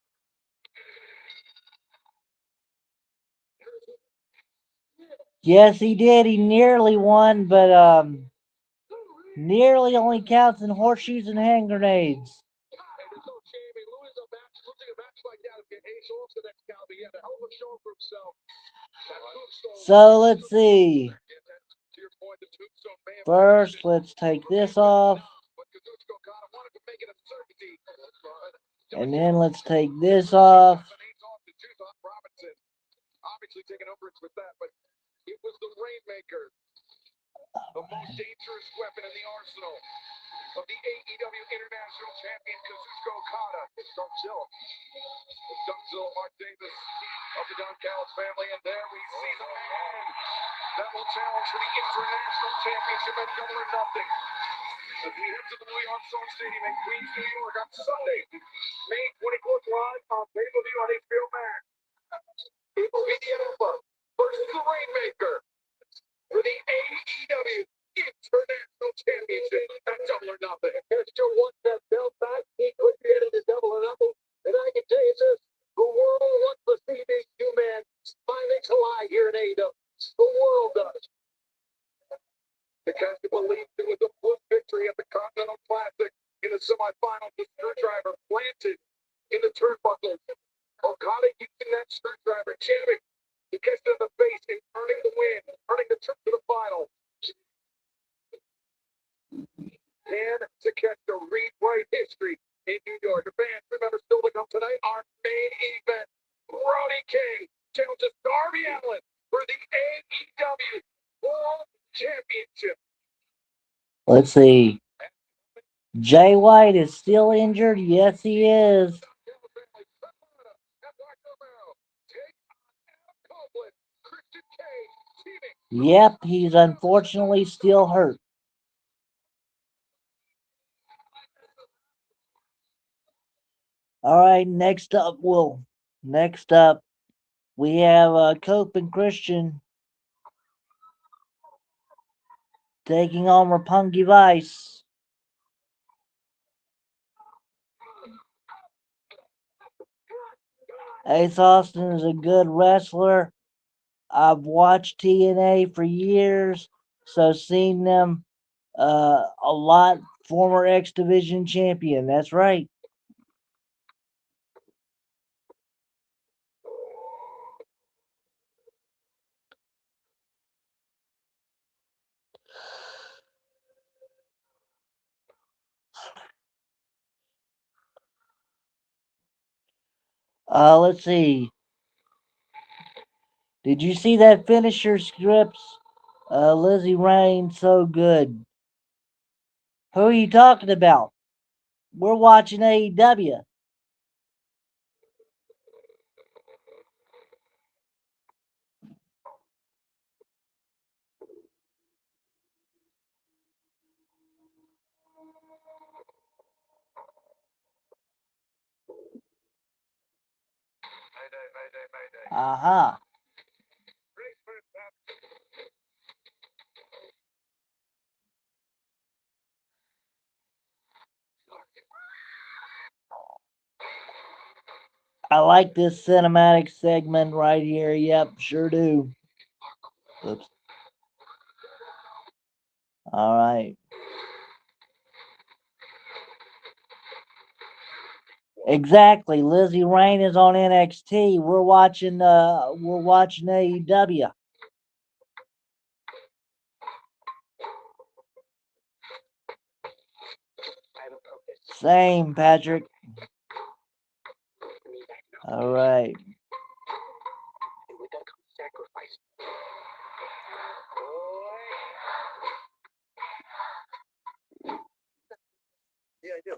Yes, he did. He nearly won, but nearly only counts in horseshoes and hand grenades. So let's see. First, let's take this off. And then let's take this off. Obviously taking umbrage with that, but it was the Rainmaker, the most dangerous weapon in the arsenal of the AEW International Champion Kazuchika Okada. It's Dunkzilla, Mark Davis of the Don Callis family, and there we see the man that will challenge for the International Championship at Double or Nothing. As we head to the Louis Armstrong Stadium in Queens, New York on Sunday, May 24th, live on pay-per-view on HBO Max. It will be the Alpha versus the Rainmaker for the AEW International Championship at Double or Nothing. If Joe wants that belt back, he could get it at Double or Nothing. And I can tell you this, the world wants to see these two men smiling to lie here in AEW. The world does. Because you believe it was a fluke victory at the Continental Classic in the semifinals. The screwdriver planted in the turnbuckle. Okada using that screwdriver, jamming. He gets to the face and earning the win, earning the trip to the final. And to catch the rewrite history in New York. The fans, remember, still to come tonight, our main event. Brody King challenges Darby Allin for the AEW World Championship. Let's see. Jay White is still injured. Yes, he is. Yep, he's unfortunately still hurt. All right, next up, we have Cope and Christian taking on Roppongi Vice. Ace Austin is a good wrestler. I've watched TNA for years, so seen them a lot. Former X Division champion. That's right. Let's see. Did you see that finisher scripts? Lizzie Rain, so good. Who are you talking about? We're watching AEW. Uh-huh. I like this cinematic segment right here. Yep, sure do. Oops. All right. Exactly. Lizzie Rain is on NXT. We're watching AEW. Same, Patrick. All right. Yeah, I do.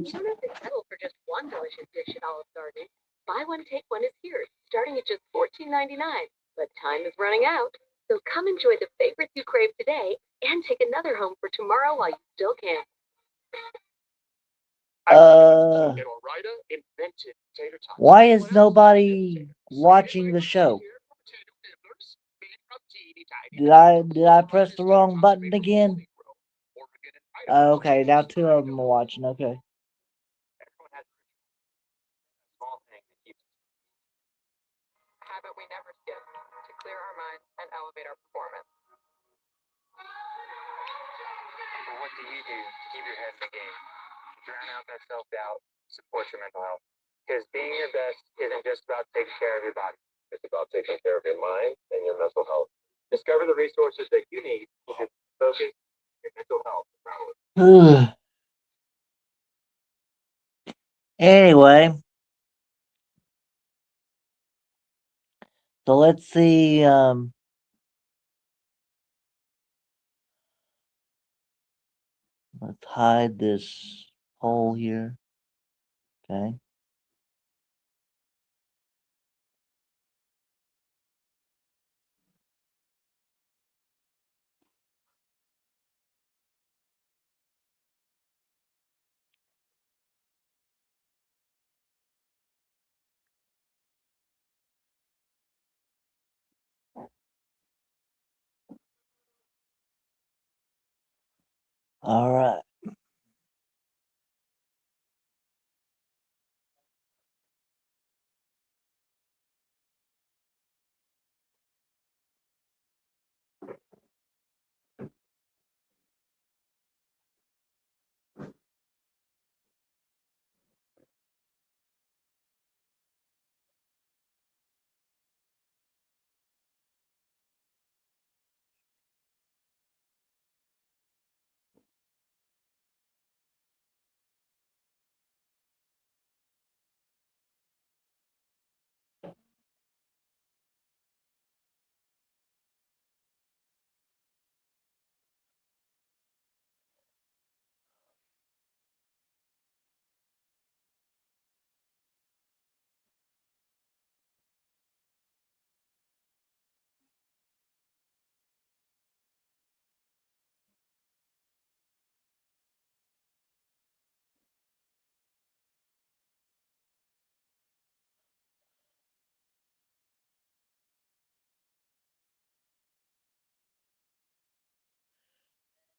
Some have been settled for just one delicious dish at Olive Garden. Buy one, take one is here, starting at just $14.99. But time is running out, so come enjoy the favorites you crave today and take another home for tomorrow while you still can. Why is nobody watching the show? Did I press the wrong button again? Okay, now two of them are watching. Okay. Habit we never skip to clear our minds and elevate our performance. But what do you do to keep your head in the game? Drown out that self-doubt, support your mental health. Because being your best isn't just about taking care of your body. It's about taking care of your mind and your mental health. Discover the resources that you need to focus your mental health. Anyway, so let's see. Let's hide this hole here. Okay. All right.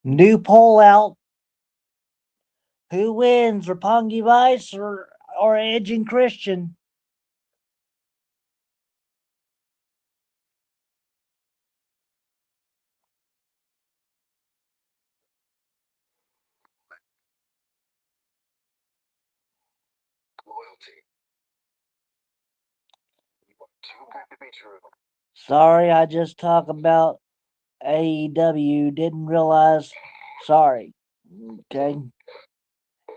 New poll out. Who wins, Rapongi Vice or Edge and Christian? Loyalty. You are too good to be true. Sorry, I just talked about AEW. Didn't realize. Sorry. Okay.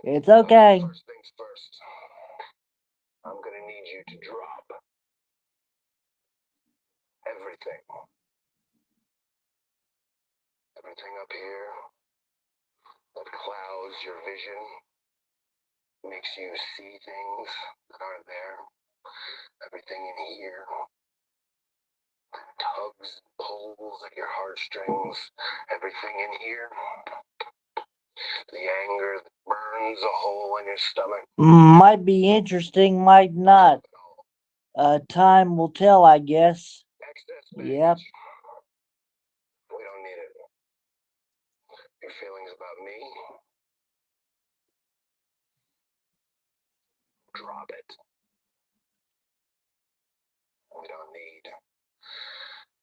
It's okay. First things first. I'm gonna need you to drop everything. Everything up here that clouds your vision, makes you see things that aren't there. Everything in here that tugs and pulls at your heartstrings. Everything in here. The anger that burns a hole in your stomach. Might be interesting, might not. Time will tell, I guess. Excess Yep. baggage. We don't need it. Your feelings about me? Drop it. We don't need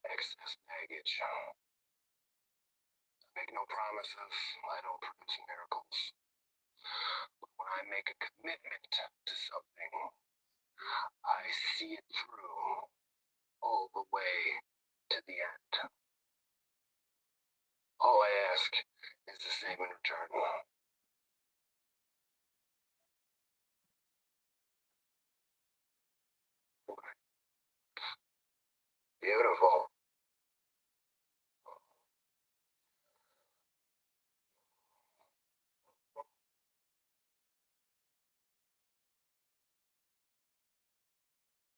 excess baggage. Make no promises. I don't produce miracles. But when I make a commitment to something, I see it through all the way to the end. All I ask is the same in return. Beautiful.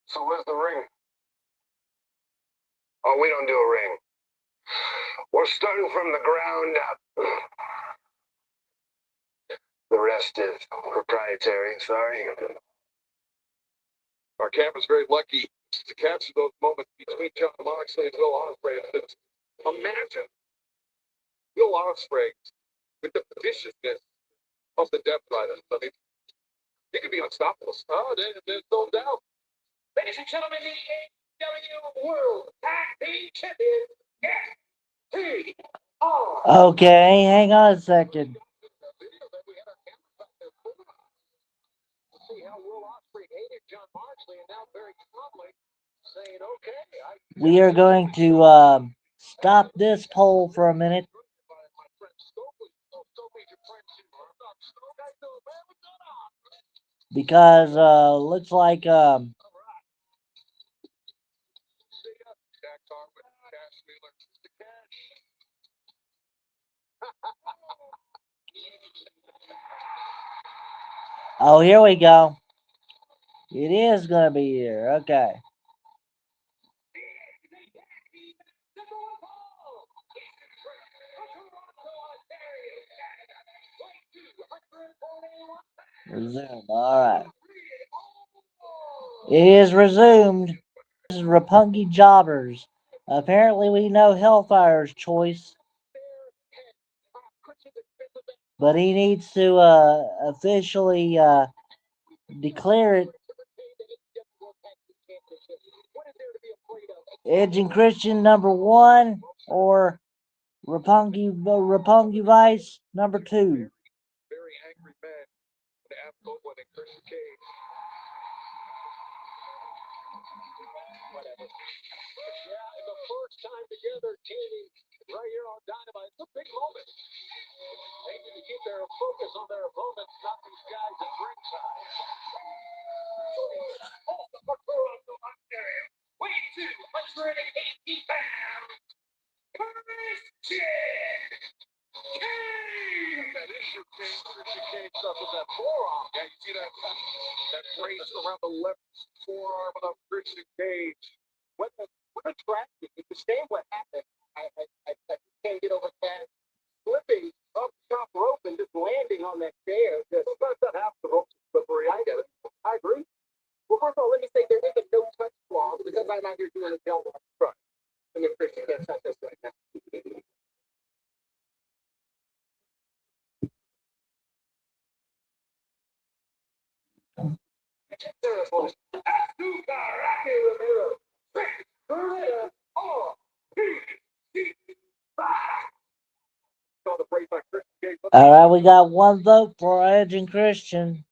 So where's the ring? Oh, we don't do a ring. We're starting from the ground up. The rest is proprietary, sorry. Our camp is very lucky to capture those moments between John Moxley and Will Ospreay. Imagine Will Ospreay with the viciousness of the Death Riders. I mean, he could be unstoppable. Oh, there's no doubt. Ladies and gentlemen, the AEW World Tag Team Champions, FTR. Okay, hang on a second. See how Will Ospreay hated John Moxley and now very calmly saying, okay, We are going to stop this poll for a minute because looks like oh, here we go. It is gonna be here. Okay. Resume. All right. It is resumed. This is Rapungi Jobbers. Apparently, we know Hellfire's choice, but he needs to officially declare it. Edge and Christian #1 or Rapungi Vice #2. very angry man to have Copeland and Christian Cage. Whatever. Yeah, and the first time together teaming right here on Dynamite. It's a big moment. They need to keep their focus on their opponents, not these guys at ringside. Weight 280 pounds. Christian Cage! That issue came Christian Cage stuff with that forearm. Yeah, you see that brace around the left forearm of Christian Cage. What a tragedy. It's a shame what happened. I can't get over that. Slipping up top rope and just landing on that chair. Sometimes that half the rope is slippery. I get it. I agree. Well, first of all, let me say there is a no touch clause because I'm out here doing a jump. Right. I mean, Christian can't touch us right now. All right, we got one vote for Edge and Christian.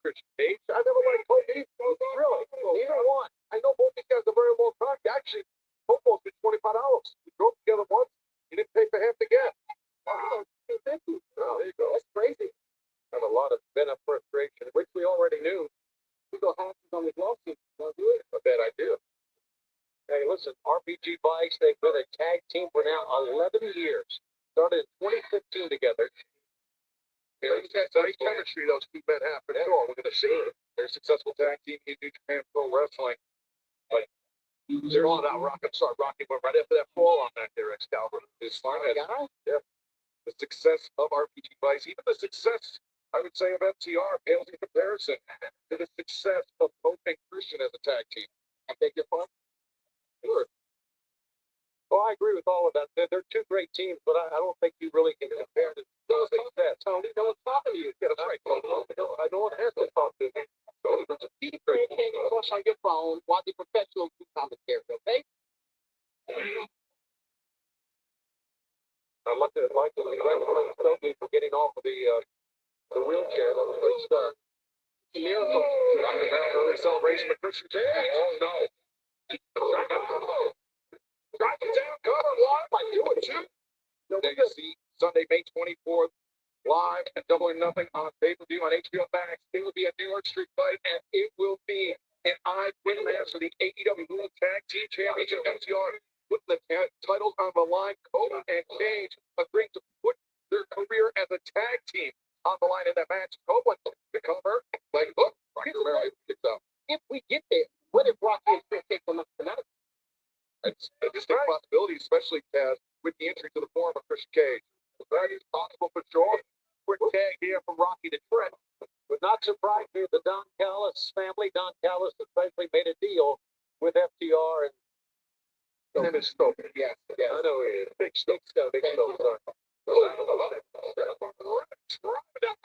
Christian Cage. I never liked Kobe. Really? Neither one. I know both these guys are very low contract. Actually, both was $25. We drove together once. You didn't pay for half the gas. Oh, $250. Oh, there you go. That's crazy. Have a lot of pent up frustration, which we already knew. We go half on this lawsuit. Don't do it. A bad idea. Hey, listen, RPG Bikes, they've been a tag team for now 11 years. Started in 2015 together. Great chemistry those two men have for sure. We're going to see it. They're a successful tag team in New Japan Pro Wrestling. But they're all about Rock. I'm sorry, Rocky went right after that fall on that there, Excalibur. Is smart guy. Yeah. The success of RPG Vice, even the success, I would say, of FTR pales in comparison to the success of Pope and Christian as a tag team. I beg your pardon? Sure. Well, I agree with all of that. They're two great teams, but I don't think you really can compare the success. Tony, no one's talking to you. Yeah, that's right. I no one has to talk to me. So there's a key break can't get across on your phone while the professional do commentary, okay? I'd like to congratulate Sophie for getting off of the wheelchair. That was a great start. A miracle. Rock around early celebration with Christian Cage. Oh, no. Drop it down, cover live by doing two. There you see Sunday, May 24th, live at Double or Nothing on pay-per-view on HBO Max. It will be a New York Street fight, and it will be an I-win match for the AEW World Tag Team Championship. MTR putting the titles on the line. Cody and Cage agreeing to put their career as a tag team on the line in that match. Copeland, the cover, leg hook, Rocky Romero kicks out. If we get there, what if Rocky and Chris take from us tonight? It's a distinct possibility, especially Taz, with the entry to the form of Christian Cage. That is possible for sure. Quick tag here from Rocky to Trent. Would not surprise me if the Don Callis family, Don Callis especially, made a deal with FTR and. His name is Stoke. Yes, yeah, I know he is. Big Stoke. Big Stoke. That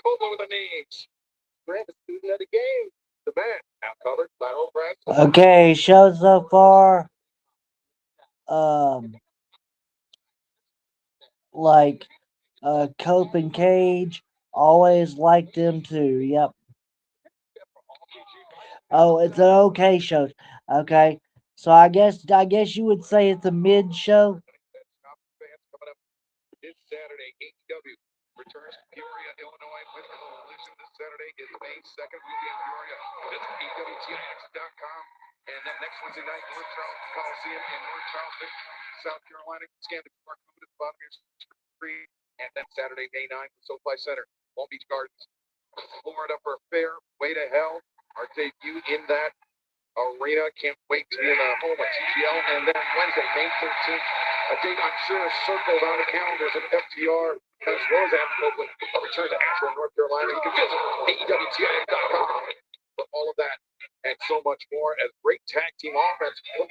Cobra with the names. Grant, the student of the game. The man. Now covered. Lateral press. Okay, show so far. Um, like Cope and Cage, always liked them too. Yep. Oh, it's an okay show. Okay, so I guess you would say it's a mid show. This Saturday, AEW returns to Peoria, Illinois with Collision. This Saturday is May 2nd. We'll be in Peoria. Visit EWTIX.com. And then next Wednesday night, North Charleston Coliseum in North Charleston, South Carolina. Scan the QR code at the bottom of your screen. And then Saturday, May 9th, the SoFi Center, Long Beach Gardens, Florida for a fair way to hell. Our debut in that arena. Can't wait to be in the home of TGL. And then Wednesday, May 13th, a date I'm sure is circled on the calendars of FTR as well as Adam Copeland. A return to Asheville, North Carolina. You can visit AEWTIM.com for all of that and so much more as great tag team offense. And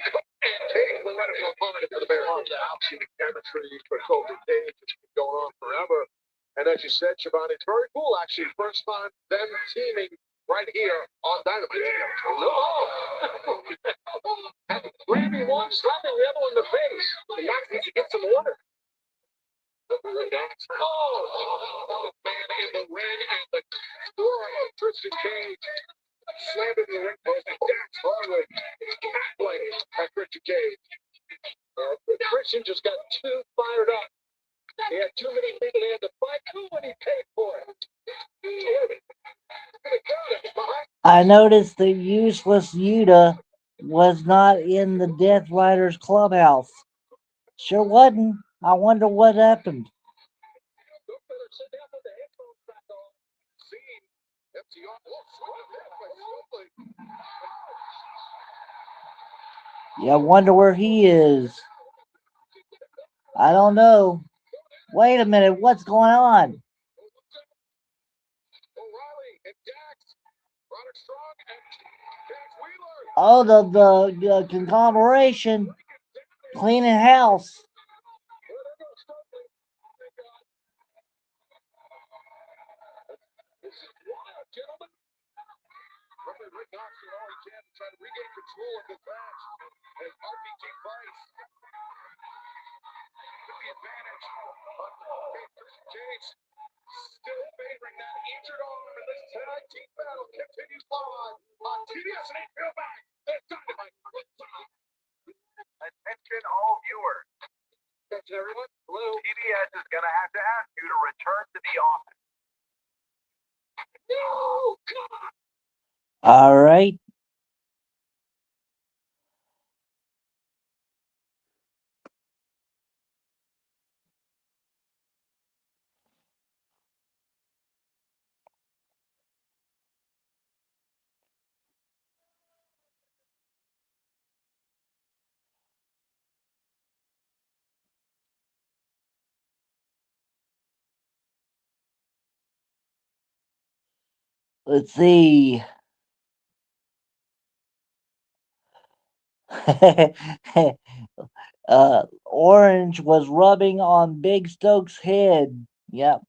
Cage will let it go permanent for the Bears. Obviously, the chemistry for Cope and Cage has been going on forever. And as you said, Siobhan, it's very cool, actually. First time them teaming right here on Dynamite. Grabbing one, slapping the other in the face. The Max needs to get some order. Oh, the man in the ring and the score of Christian Cage. Slammed in the ring post and Dax Harwood cat-playing at Christian Cage. Christian just got too fired up. He had too many people he had to fight. Who would he pay for it? I noticed that Useless Yuta was not in the Death Riders clubhouse. Sure wasn't. I wonder what happened. Yeah, I wonder where he is. I don't know. Wait a minute, what's going on? Oh, the conglomeration cleaning house. Referee Rick Knox doing all he can to try to regain control of this match as RPG fights. With the advantage on Christian Cage, still favoring that injured arm in this tag team battle continues live on TBS and HBO Max. It's Dynamite. Attention all viewers. Attention everyone. Hello. TBS is going to have to ask you to return to the office. No, God. All right. Let's see. Orange was rubbing on Big Stokes' head. Yep.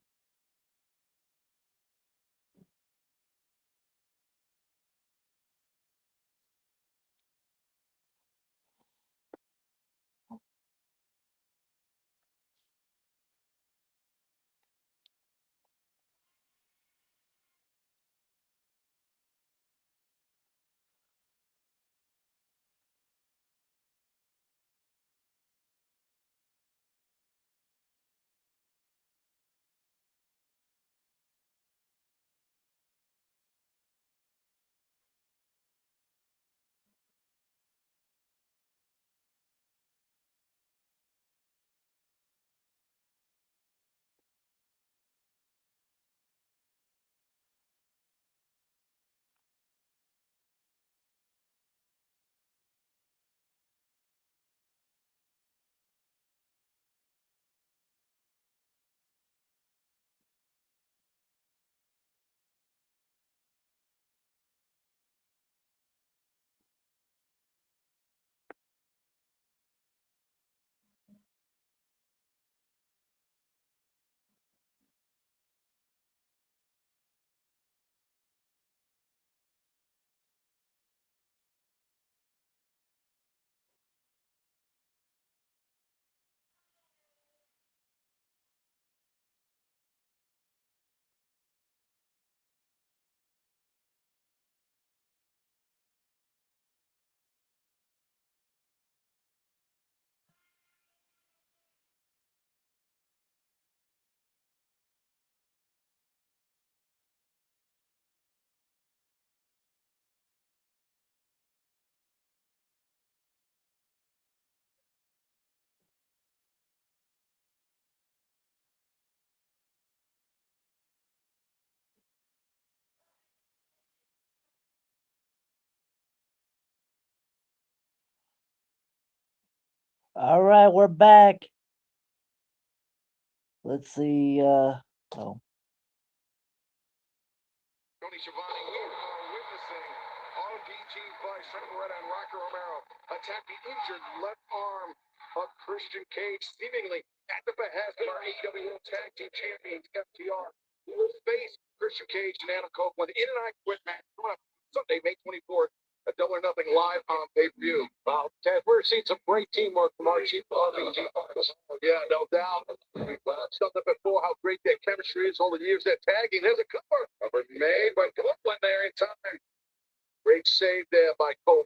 All right, we're back. Let's see. Oh. Tony Schiavone, we are witnessing RPG Vice Separate and Rocky Romero attack the injured left arm of Christian Cage, seemingly at the behest of our AEW World Tag Team Champions, FTR. Who will face Christian Cage and Adam Copeland in an I Quit match coming up Sunday, May 24th, a Double or Nothing live on pay-per-view. Wow, Ted, we're seeing some great teamwork from our chief RPG. Yeah, no doubt. We've done that before, how great their chemistry is, all the years they're tagging. There's a cover made by Copeland there in time. Great save there by Cope.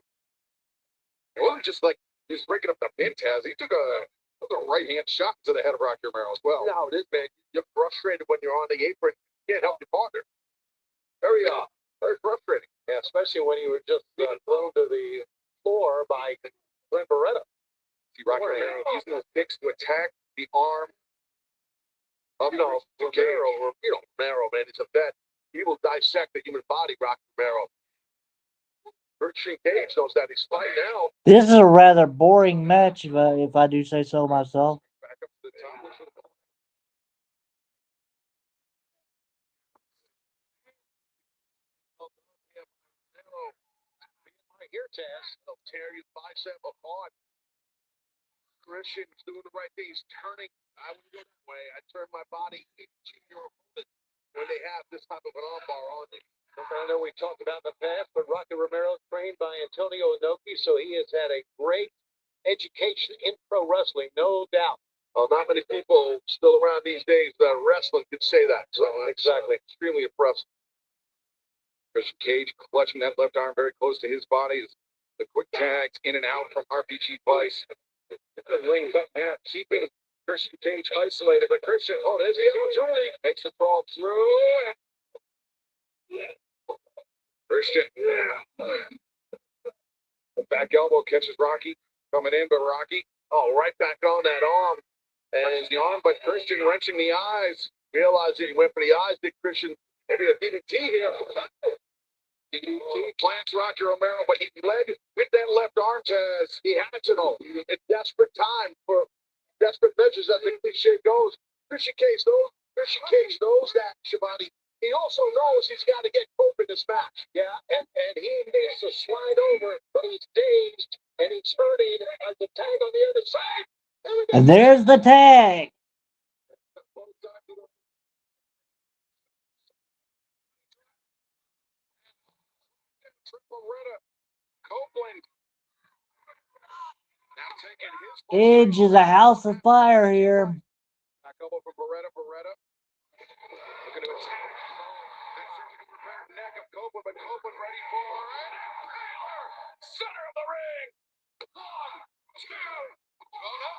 It wasn't just like he was breaking up the pin, Taz. He took a right-hand shot to the head of Rocky Romero as well. You know how it is, man. You're frustrated when you're on the apron. You can't help your partner. Very frustrating. Yeah, especially when you were just thrown to the floor by Glenn Beretta. See Rocky Romero using those picks to attack the arm of Romero. Romero, man, it's a vet. He will dissect the human body, Rocky Romero. Christian Cage knows that he's fine now. This is a rather boring match, if I do say so myself. Back up to the top. Here, Taz. He'll tear your bicep apart. Christian's doing the right thing. He's turning. I wouldn't go that way. I turn my body into your opponent when they have this type of an armbar on you. I know we talked about in the past, but Rocky Romero is trained by Antonio Inoki, so he has had a great education in pro wrestling, no doubt. Well, not many people still around these days that wrestling could say that. So exactly, extremely impressive. Christian Cage clutching that left arm very close to his body. The quick tags in and out from RPG Vice. The ring back now, keeping Christian Cage isolated. But Christian, oh, there's the opportunity. Makes the fall through. Christian, the back elbow catches Rocky. Coming in, but Rocky, oh, right back on that arm. And the arm, but Christian wrenching the eyes. Realized that he went for the eyes. Did Christian maybe a DDT here? DDT plants Rocky Romero, but he led with that left arm as he had to know. In desperate time for desperate measures, as the cliche goes. Christian Cage knows that, Shivani. He also knows he's got to get Cope in this match. Yeah, and he needs to slide over, but he's dazed and he's hurting as the tag on the other side. And there's the tag. Copeland. Now taking his Edge is a house of fire here. back elbow from Beretta. Looking to attack. Neck of Copeland, but Copeland ready for it. Taylor, center of the ring. 1, 2. Oh no.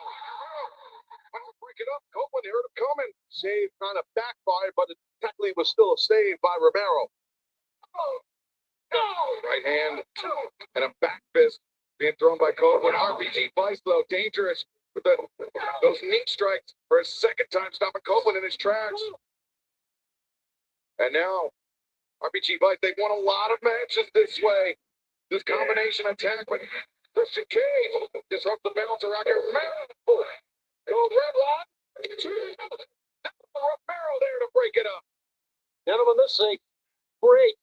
Wants to break it up. Copeland heard him coming. Save kind of backfired, but it technically was still a save by Romero. Right hand and a back fist being thrown by Copeland. RPG Vice though dangerous with those knee strikes for a second time stopping Copeland in his tracks. And now RPG Vice, they've won a lot of matches this way. This combination attack with Christian Cage disrupts the balance of Rocky Romero. Goes red line. Romero there to break it up. Gentlemen, this is a great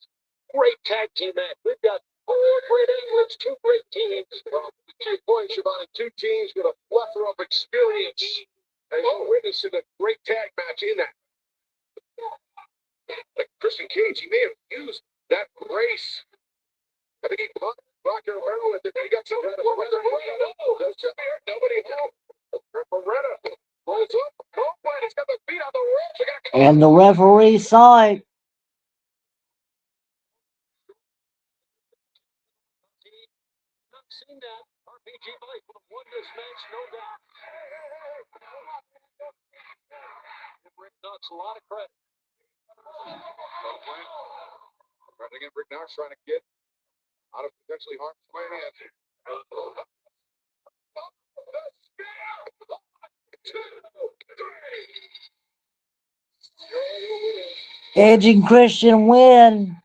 tag team match. We've got 4 great anglers, 2 great teams. 2 points, Shivani. 2 teams with a plethora of experience. And we're witnessing a great tag match in that. Like Christian Cage, he may have used that brace. I think he put Rocky Romero with it. He got some kind of nobody helped. Beretta rolls up. Copeland, he's got the feet on the ropes. And the referee saw it. Not seen that. RPG Vice would have won this match, no doubt. Give Rick Knox a lot of credit. Again, Rick Knox trying to get out of potentially harm's way. Edge and Christian win.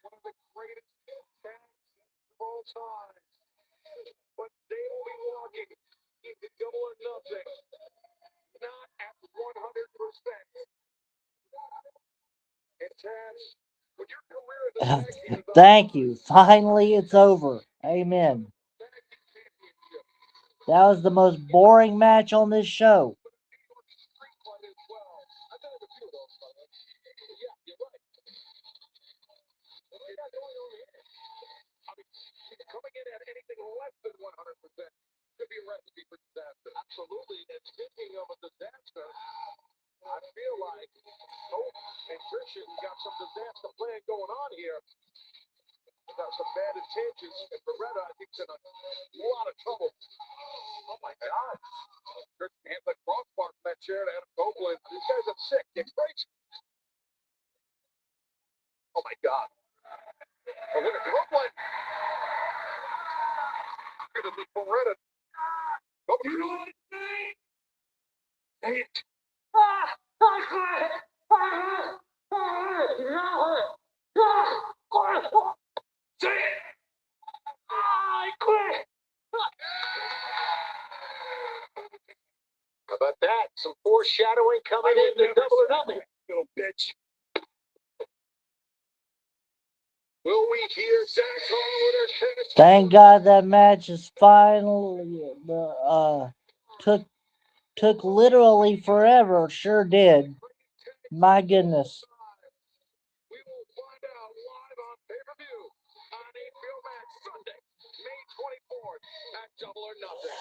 One of the greatest tags of all time. But they will be walking into double or nothing. Not at 100%. And Taz, when your career as a tag team is Thank you. Finally, it's over. Amen. That was the most boring match on this show. Coming in at anything less than 100% could be a recipe for disaster. Absolutely. And speaking of a disaster, I feel like Hope and Christian got some disaster plan going on here. Got some bad intentions, and Beretta, I think, is in a lot of trouble. Oh my God. Christian hands the crossbar from that chair to Adam Copeland. These guys are sick. They're crazy. Oh my God. Oh, look at Copeland. Look at the Beretta. Copeland. Dang it. Say it. I quit. How about that? Some foreshadowing coming in to double or nothing. Little bitch. Will we hear Zach Holler? Thank God that match is finally took literally forever. Sure did. My goodness. We will find out live on pay-per-view on HBO Max Sunday, May 24th at Double or nothing.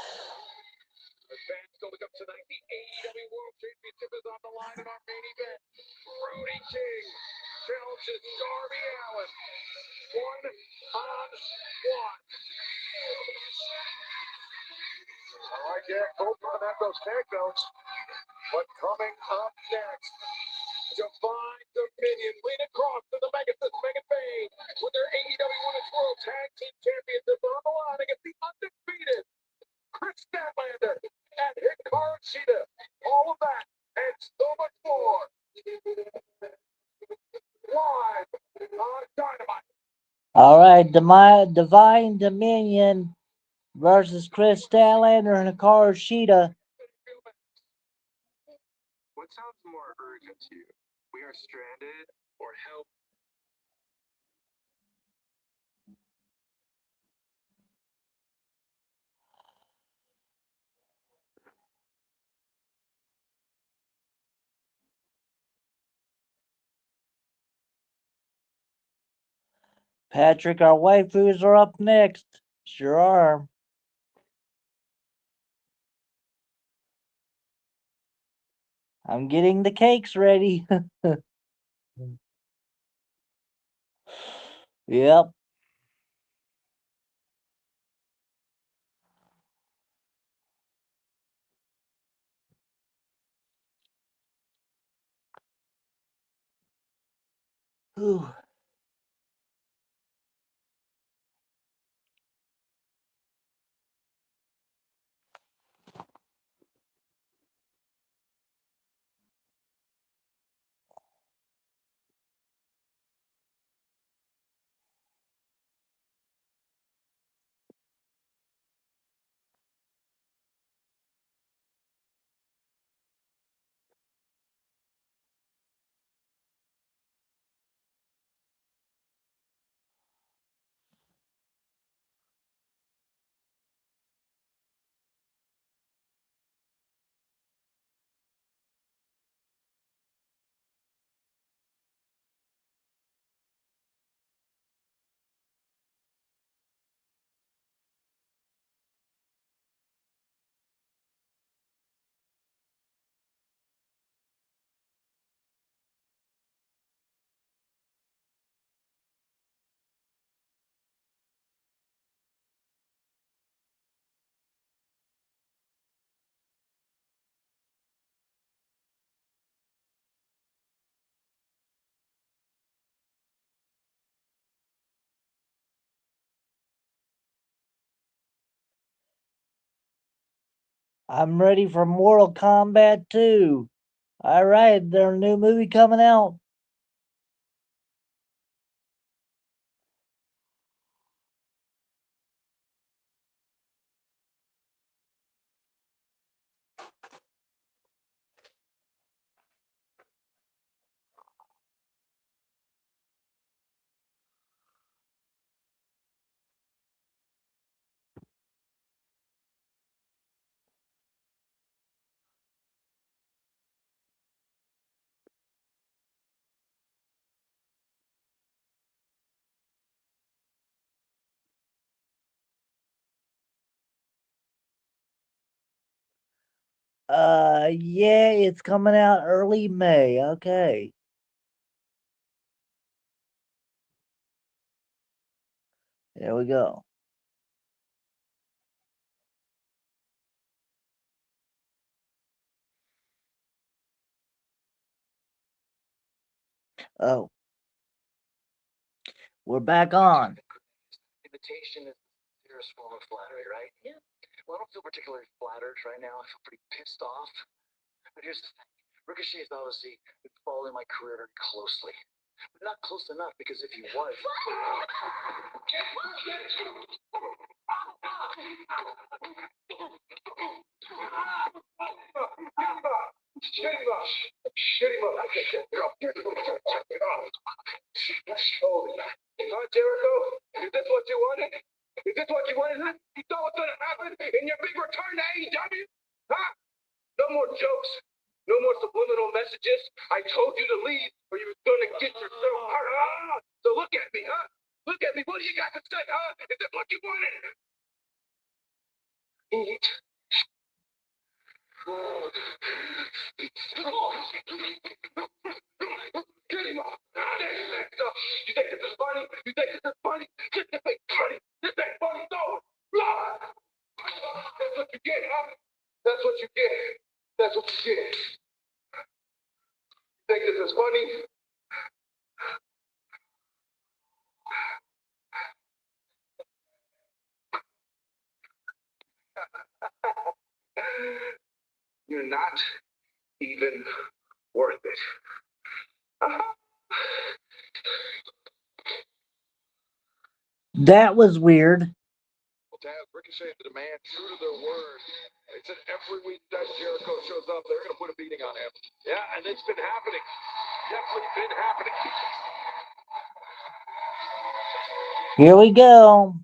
As fans going up tonight, the AEW World Championship is on the line in our main event. Brody King challenges Darby Allin. 1-on-1. All right, Derek, both coming at those tag belts. But coming up next, Divine Dominion lead across to the Megasys Megan Payne with their AEW Women's World Tag Team Championships on the line against the undefeated Chris Statlander and Hikaru Shida. All of that and so much more. Live on Dynamite. All right, Divine Dominion versus Chris Statlander and Hikaru Shida. What sounds more urgent to you? We are stranded or help? Patrick, our waifus are up next. Sure are. I'm getting the cakes ready. Yep. Whew. I'm ready for Mortal Kombat 2. All right, there's a new movie coming out. Yeah, it's coming out early May. Okay. There we go. Oh, we're back on. Imitation is the sincerest form of flattery, right? Yeah. Well, I don't feel particularly flattered right now. I feel pretty pissed off. But here's the thing. Ricochet's obviously been following my career very closely. But not close enough, because if he was... Shut him up. Shut him up. Huh, Jericho? Is this what you wanted? Is this what you wanted, huh? You thought was going to happen in your big return to AEW? Huh? No more jokes. No more subliminal messages. I told you to leave or you were going to get yourself hurt. So look at me, huh? Look at me. What do you got to say, huh? Is this what you wanted? Eat. Get him off. You think this is funny? You think this is funny? Get this thing funny. This ain't funny, no. That's what you get, huh? That's what you get. That's what you get. You think this is funny? You're not even worth it. That was weird. Well, Taz, Ricochet, the demand, true to their word. They said every week that Jericho shows up, they're going to put a beating on him. Yeah, and it's been happening. Definitely been happening. Here we go.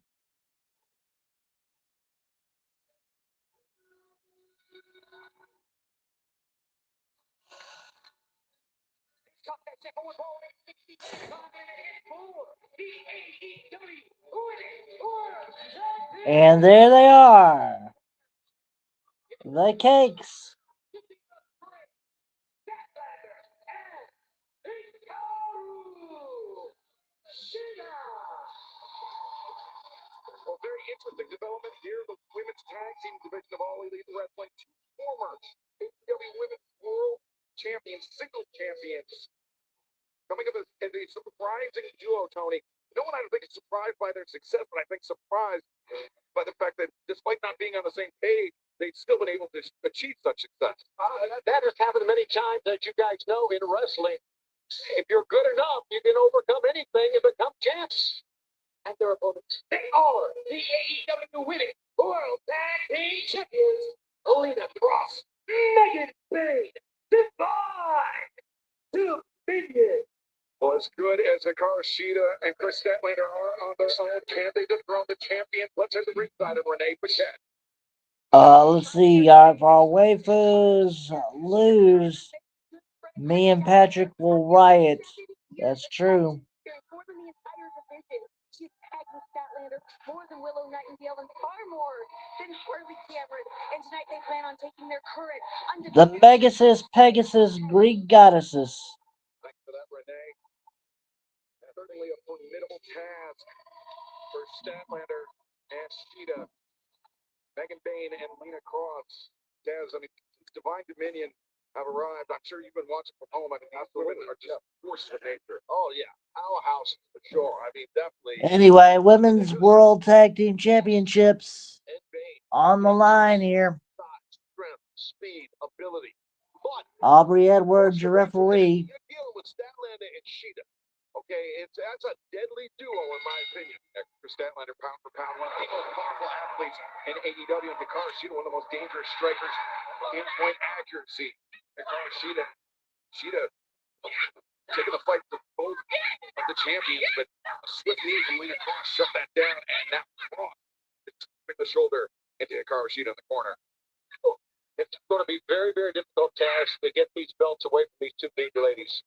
And there they are. The cakes. Well, very interesting development here. The women's tag team division of All Elite Wrestling. Two former AEW Women's World Champions, single champions. Coming up as a surprising duo, Tony. No one I don't think is surprised by their success, but I think surprised by the fact that despite not being on the same page, they've still been able to achieve such success. That has happened many times, as you guys know, in wrestling. If you're good enough, you can overcome anything and become champs. And their opponents, they are the AEW Winning World Tag Team Champions, Alina Cross, Megan Payne, Divine, Dominion. Well, as good as Hikaru Shida and Chris Statlander are on their own, can they dethrone the champion? Let's hit the ringside of Renee Paquette. Let's see. If our waifus lose, me and Patrick will riot. That's true. More than the entire division. She's tagged with Statlander more than Willow Nightingale and far more than Harley Cameron. And tonight they plan on taking their current The Pegasus Greek goddesses. Thanks for that, Renee. Certainly a formidable task for Statlander and Shida. Megan Payne and Lena Cross. Taz, I mean, Divine Dominion have arrived. I'm sure you've been watching from home. I mean, these women are just forces of nature. Oh, yeah. Powerhouses for sure. I mean, definitely. Anyway, Women's World Tag Team Championships Ed Bain, on the line here. size, strength, speed, ability. But Aubrey Edwards, your referee. you're dealing with Statlander and Shida. Okay, that's a deadly duo in my opinion. Extra Statlander, pound for pound, one of the most powerful athletes in AEW, and Hikaru Shida, one of the most dangerous strikers in point accuracy. Hikaru Shida taking the fight to both of the champions, but a swift knee from Lena Cross shut that down, and now Cross took the shoulder into Hikaru Shida in the corner. It's going to be very, very difficult task to get these belts away from these two big ladies.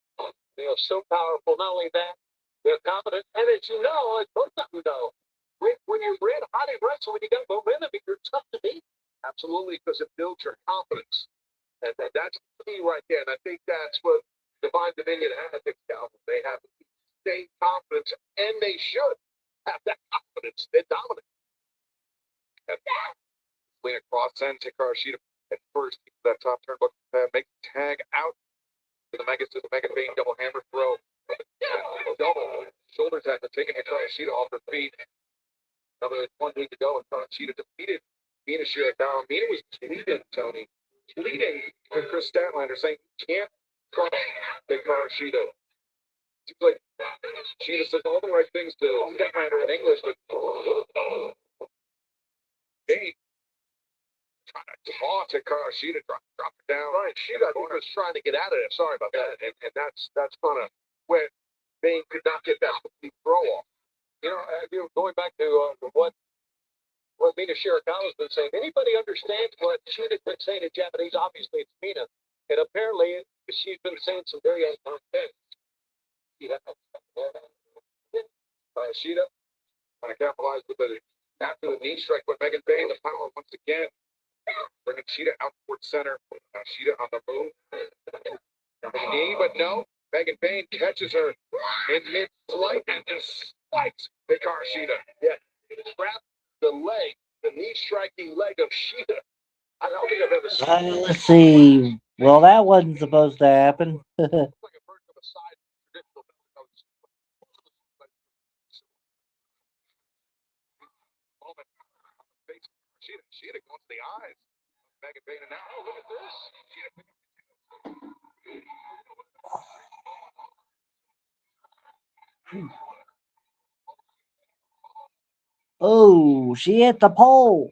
They are so powerful. Not only that, they're confident. And as you know, as both of you know, when you're red hot in wrestling, when you got momentum, you're tough to beat. Absolutely, because it builds your confidence. And that's the key right there. And I think that's what Divine Dominion has. They have the same confidence, and they should have that confidence. They're dominant. And Lena Cross sends Hikaru Shida at first. That top turnbuckle make the tag out. The Mega Bane double hammer throw. Double shoulder tackle taking Hikaru Shida off her feet. Another 1 week to go, and Hikaru Shida defeated Mina Shida down. Mina was bleeding, Tony. Bleeding. And Chris Statlander saying, can't cross Hikaru Shida. Seems like Shida says all the right things to Statlander in English, but Bane trying to toss Hikaru Shida, drop it down. Right, Shida, I think, was trying to get out of there. Sorry about that. And that's kind of where Bane could not get that complete throw off. You know, going back to what Mina Shirakawa's been saying, anybody understands what Shida's been saying in Japanese? Obviously, it's Mina. And apparently, she's been saying some very uncommon things. Shida trying to capitalize with the After the knee strike with Megan Bay, the power once again. Bringing Sheeta out towards center. Now Sheeta on the move. Knee, but no. Megan Bain catches her in mid-flight and just spikes Hikaru Sheeta. Yeah, trapped the leg, the knee-striking leg of Sheeta. I don't think I've ever seen Let's see. Well, that wasn't supposed to happen. like a version of a side traditional moment. Sheeta going to the eyes. Megan Bain and now, oh, look at this. Sheeta Oh, she hit the pole.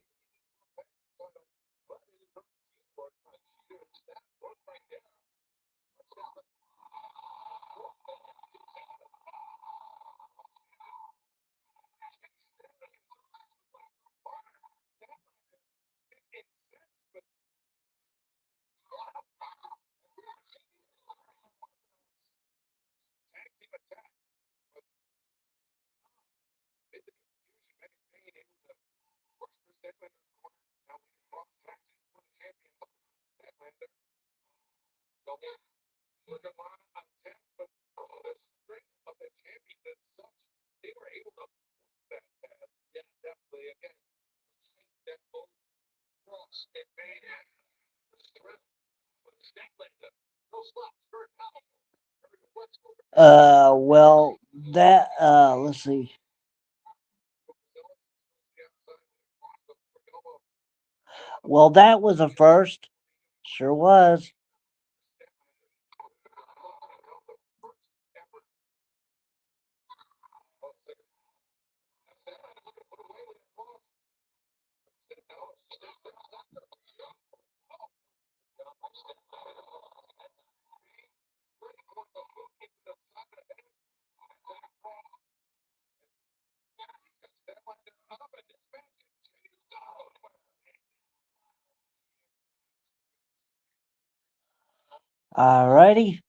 Well, that let's see. Well, that was a first. Sure was. Alrighty.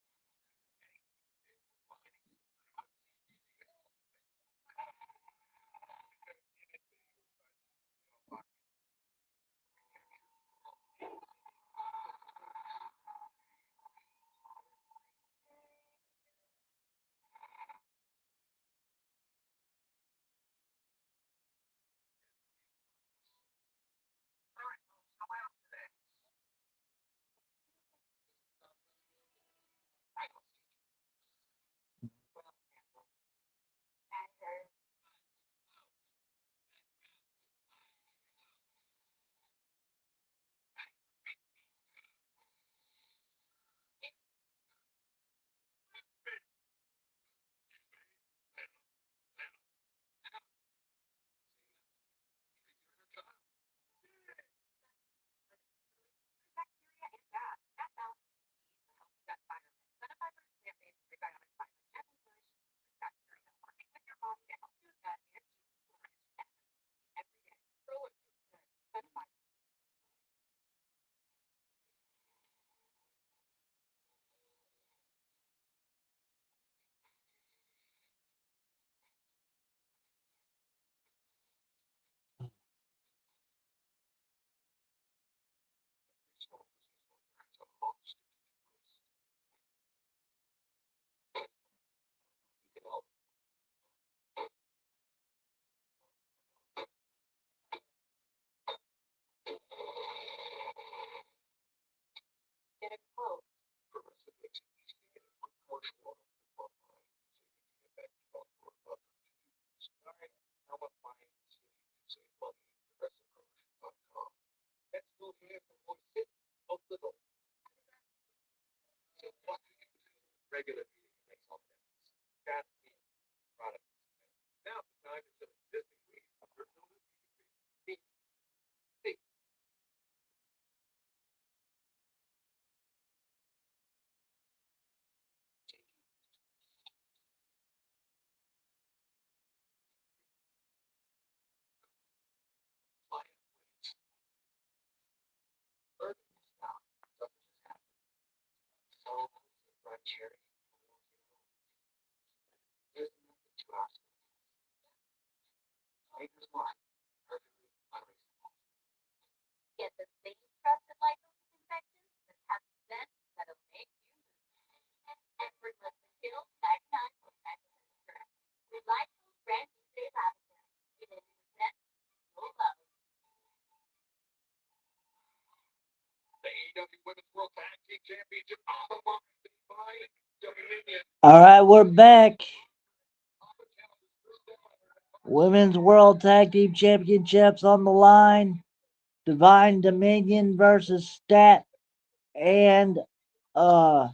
AEW Women's World Tag Team Championship on the line by Dominion. All right, we're back. Women's World Tag Team Championships on the line. Divine Dominion versus Stat and uh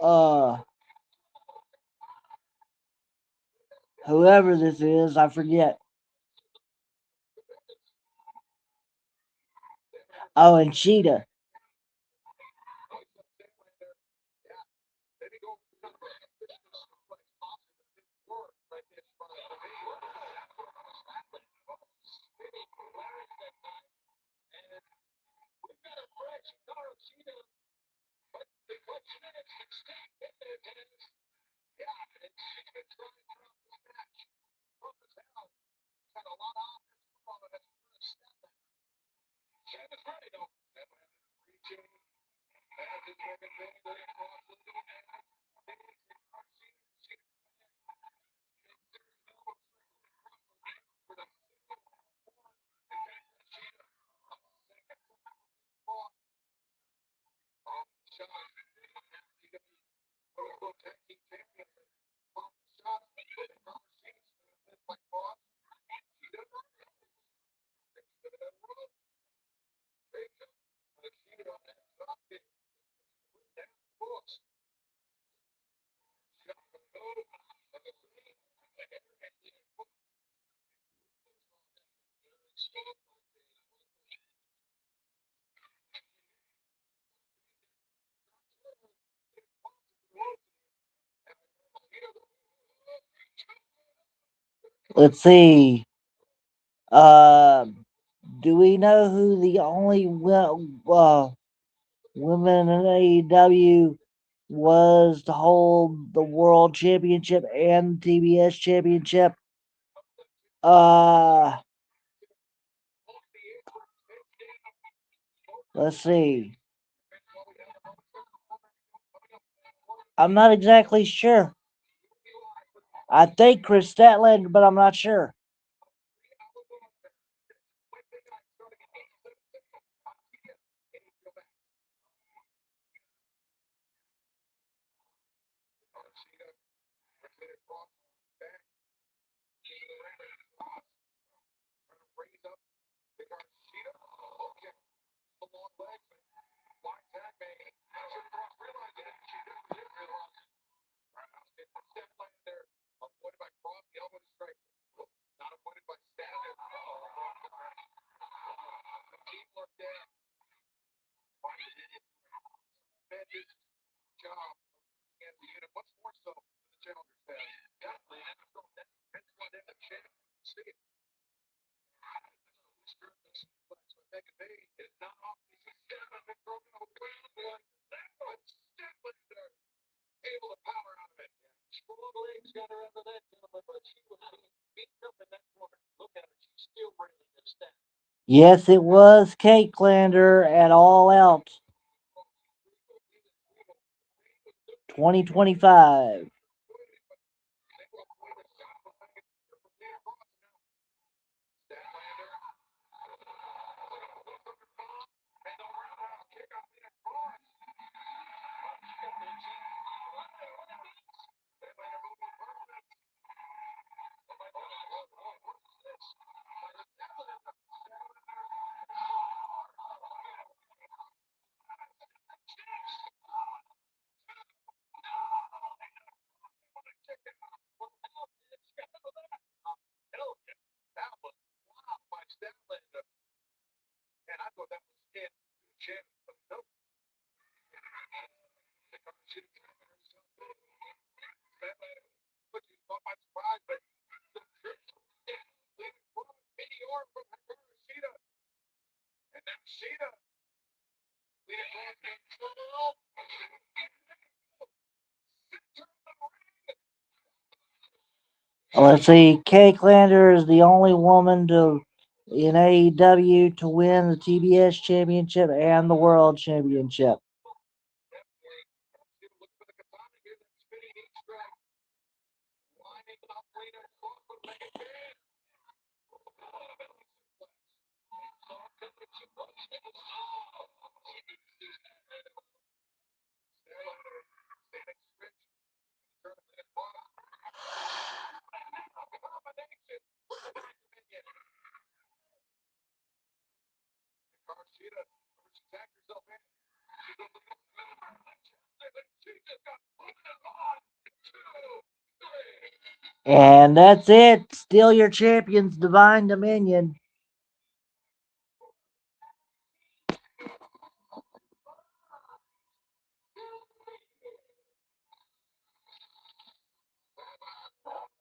uh whoever this is, I forget. Oh, and Cheetah. Let's see. Uh, do we know who the only women in AEW was to hold the World Championship and the TBS Championship? Uh, let's see. I'm not exactly sure. I think Chris Statlander, but I'm not sure. Yes, it was Kate Clander at All Out 2025. Let's see. Kay Clander is the only woman to in AEW to win the TBS Championship and the World Championship. And that's it. Still your champions, Divine Dominion.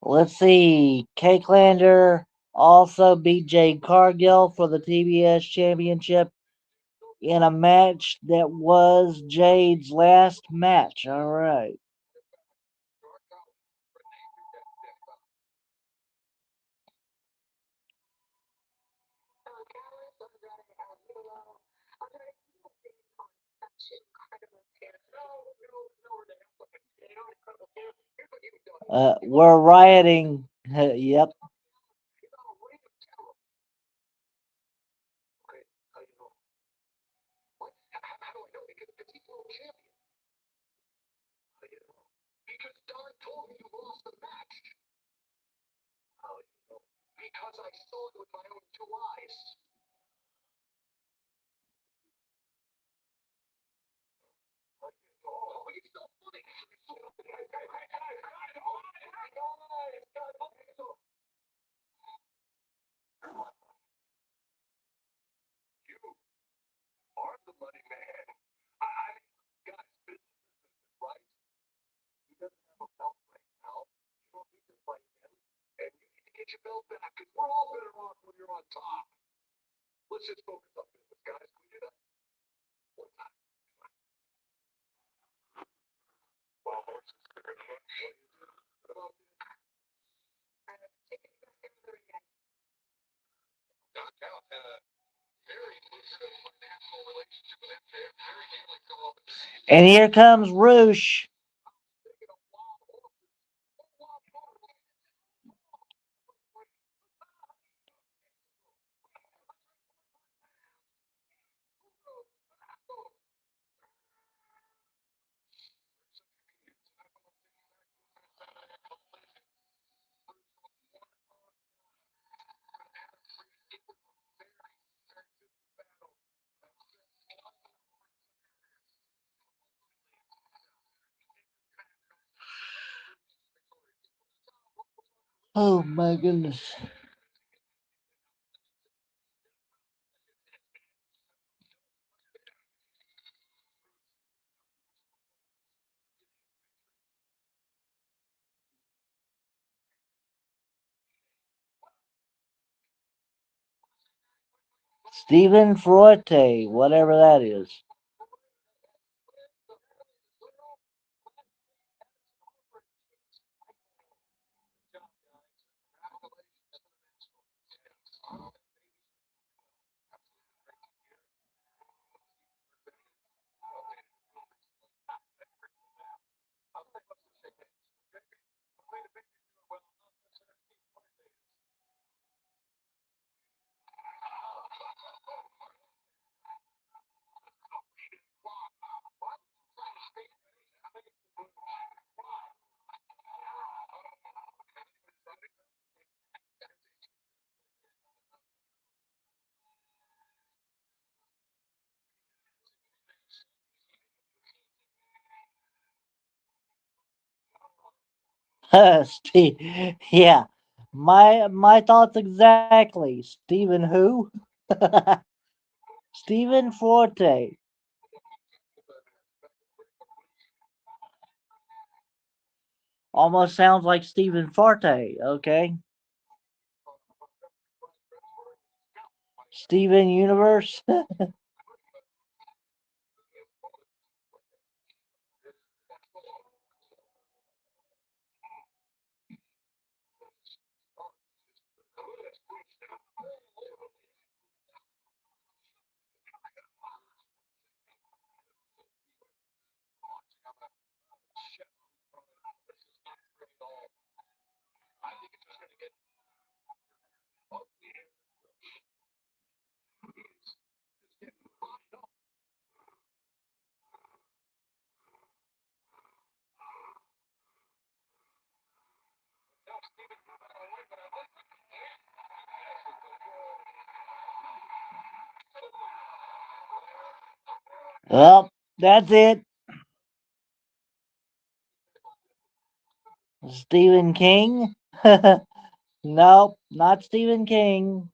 Let's see. Cakelander also beat Jade Cargill for the TBS Championship in a match that was Jade's last match. All right. We're rioting. Yep. And here comes Roosh. Oh my goodness. Stephen Forte, whatever that is. Yeah, my thoughts exactly. Stephen who? Stephen Forte. Almost sounds like Stephen Forte. Okay, Steven Universe. Oh, that's it. Stephen King? Nope, not Stephen King.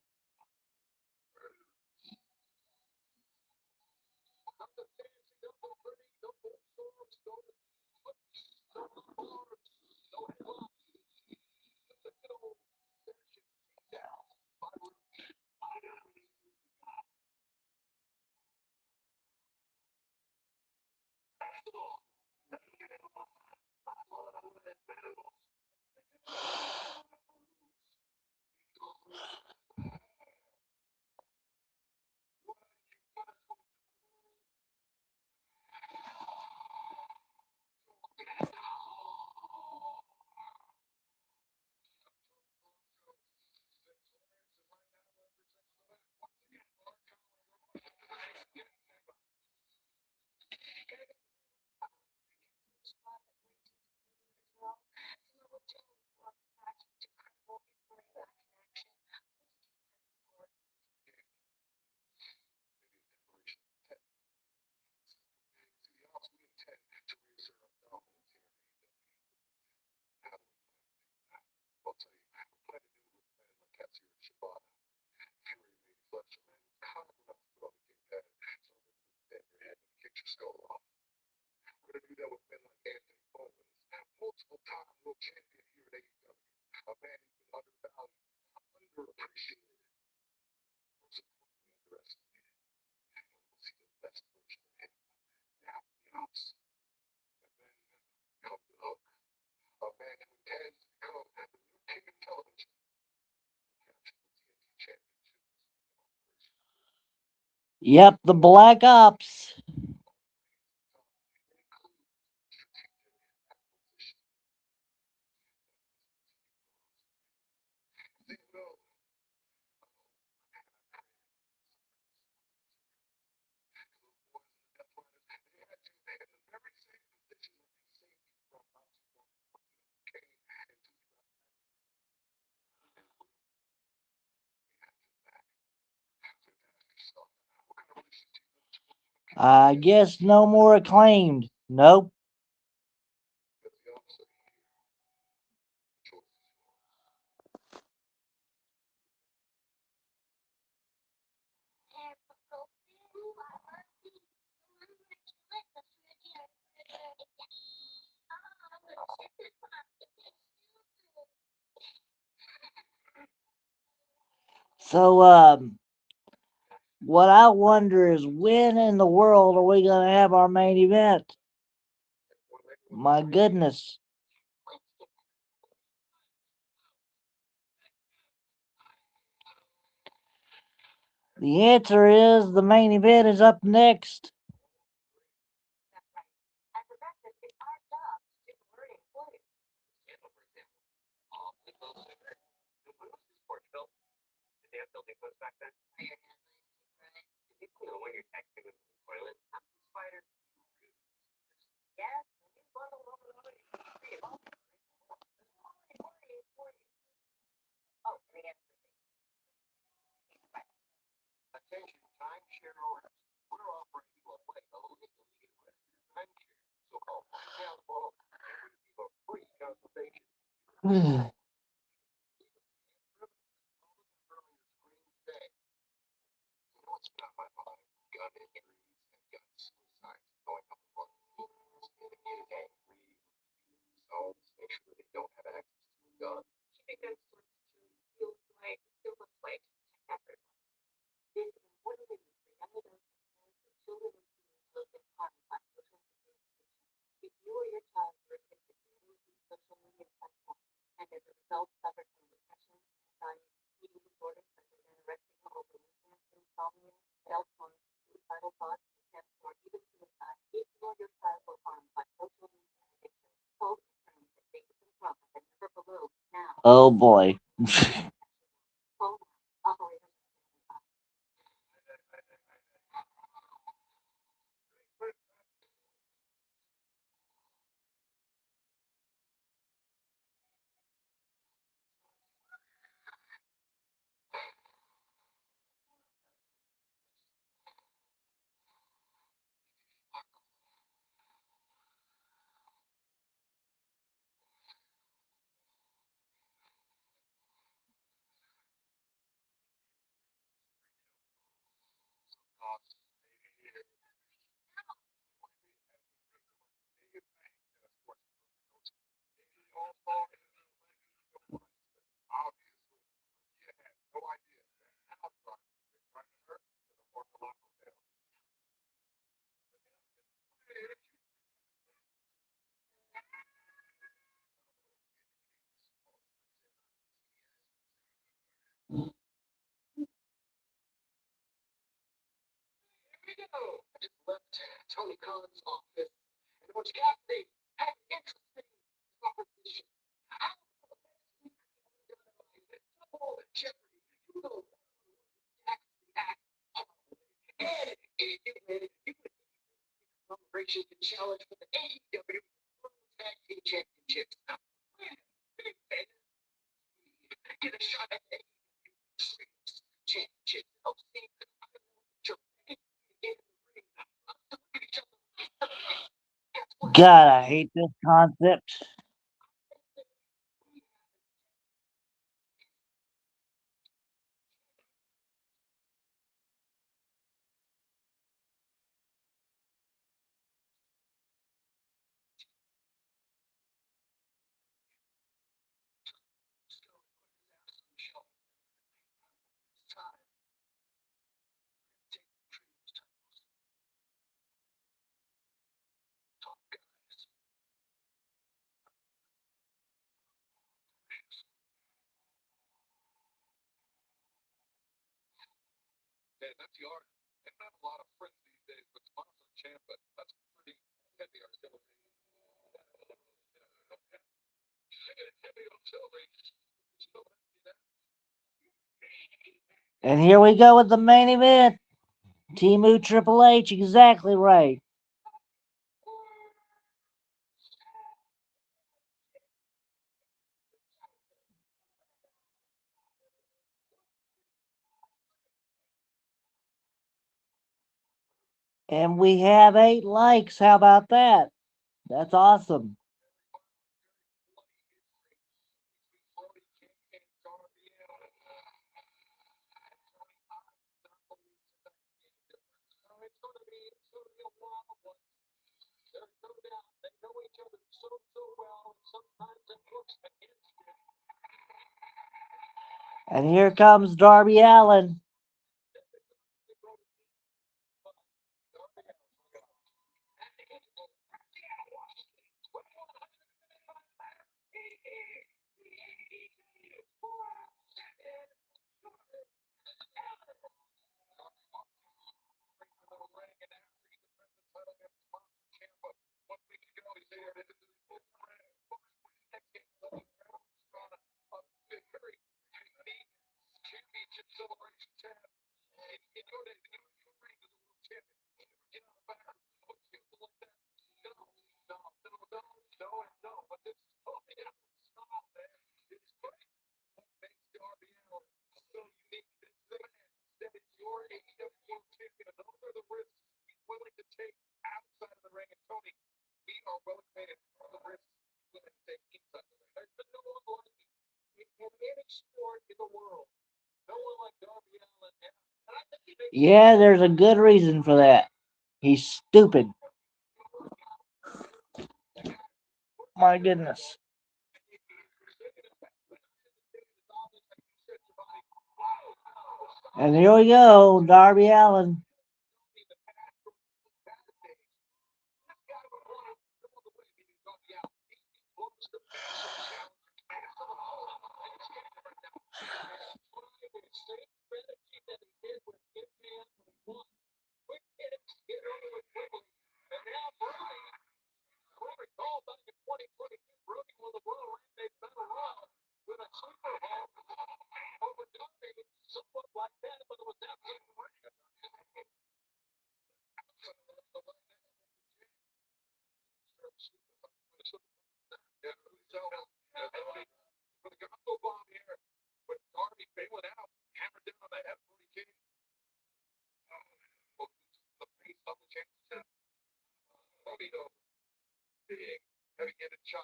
Yep, the Black Ops. I guess no more acclaimed. Nope. So, what I wonder is when in the world are we going to have our main event? My goodness. The answer is the main event is up next. Oh boy. I just left Tony Khan's office, and what's happening? Had an interesting proposition. How double jeopardy? You know, tax the act, and if you win, you would celebration to challenge for the AEW World Tag Team Championships. Now, get a shot at the AEW Championship. Help see God, I hate this concept. Yeah, that's the art. I don't have a lot of friends these days, but Tom's a champ, but that's pretty heavy artillery. Heavy artillery. And here we go with the main event. Timu Triple H, exactly right. And we have 8 likes. How about that? That's awesome. And here comes Darby Allen. Yeah, there's a good reason for that. He's stupid. My goodness. And here we go, Darby Allen. Big, heavy-handed shot.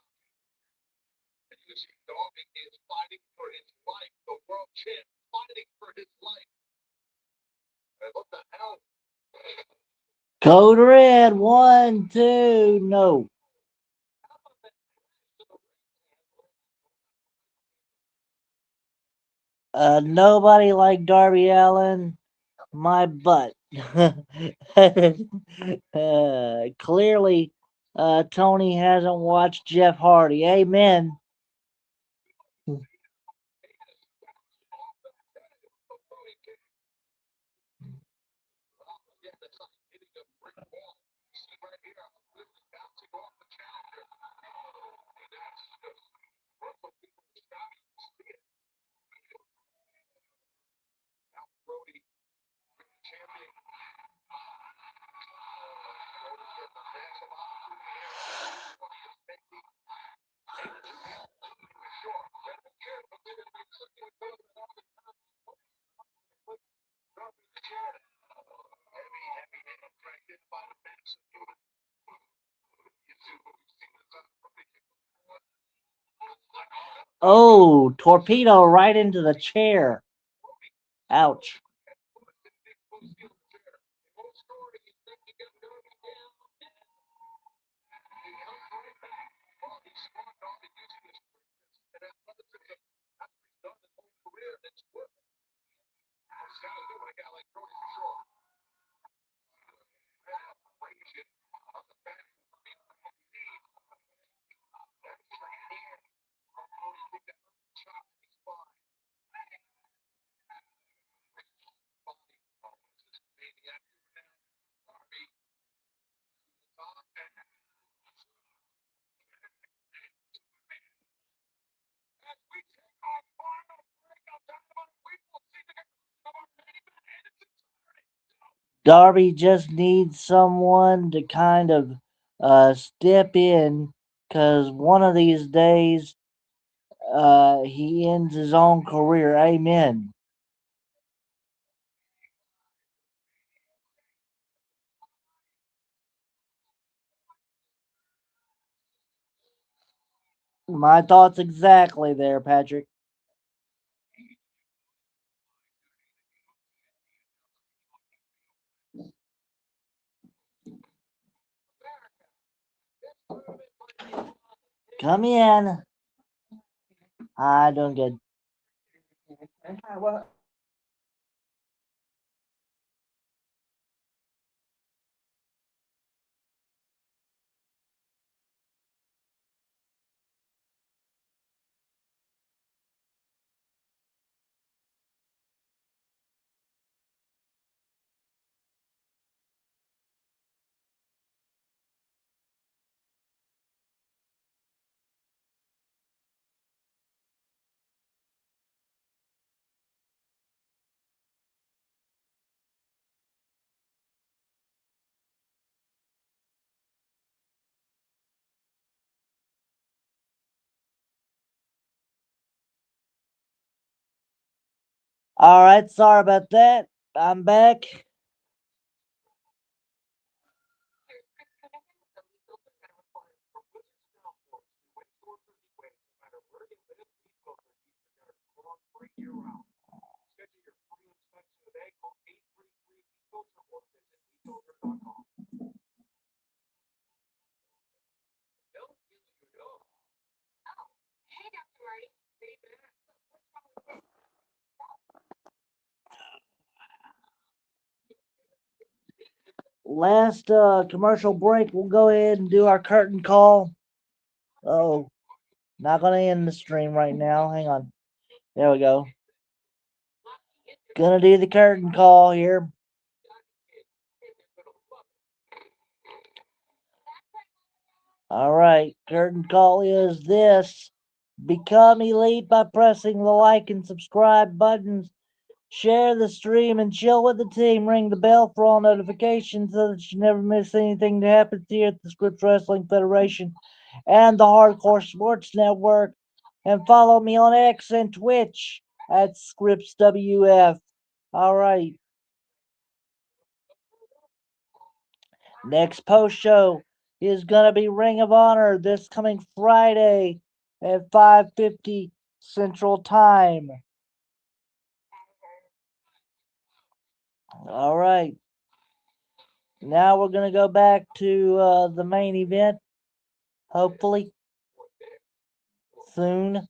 And you see Darby is fighting for his life. The world champ fighting for his life. And what the hell? Code red. 1, 2, no. Nobody like Darby Allen. My butt. Clearly, Tony hasn't watched Jeff Hardy. Amen. Oh, torpedo right into the chair. Ouch. Darby just needs someone to kind of step in because one of these days he ends his own career. Amen. My thoughts exactly there, Patrick. Come in. Hi, doing good. All right, sorry about that. I'm back. Last commercial break, we'll go ahead and do our curtain call. Oh, not gonna end the stream right now. Hang on. There we go. Gonna do the curtain call here. All right, curtain call is this. Become elite by pressing the like and subscribe buttons. Share the stream and chill with the team. Ring the bell for all notifications so that you never miss anything that happens here at the Scripps Wrestling Federation and the Hardcore Sports Network. And follow me on X and Twitch at Scripps WF. All right. Next post show is going to be Ring of Honor this coming Friday at 5:50 Central Time. All right. Now we're going to go back to the main event, hopefully soon.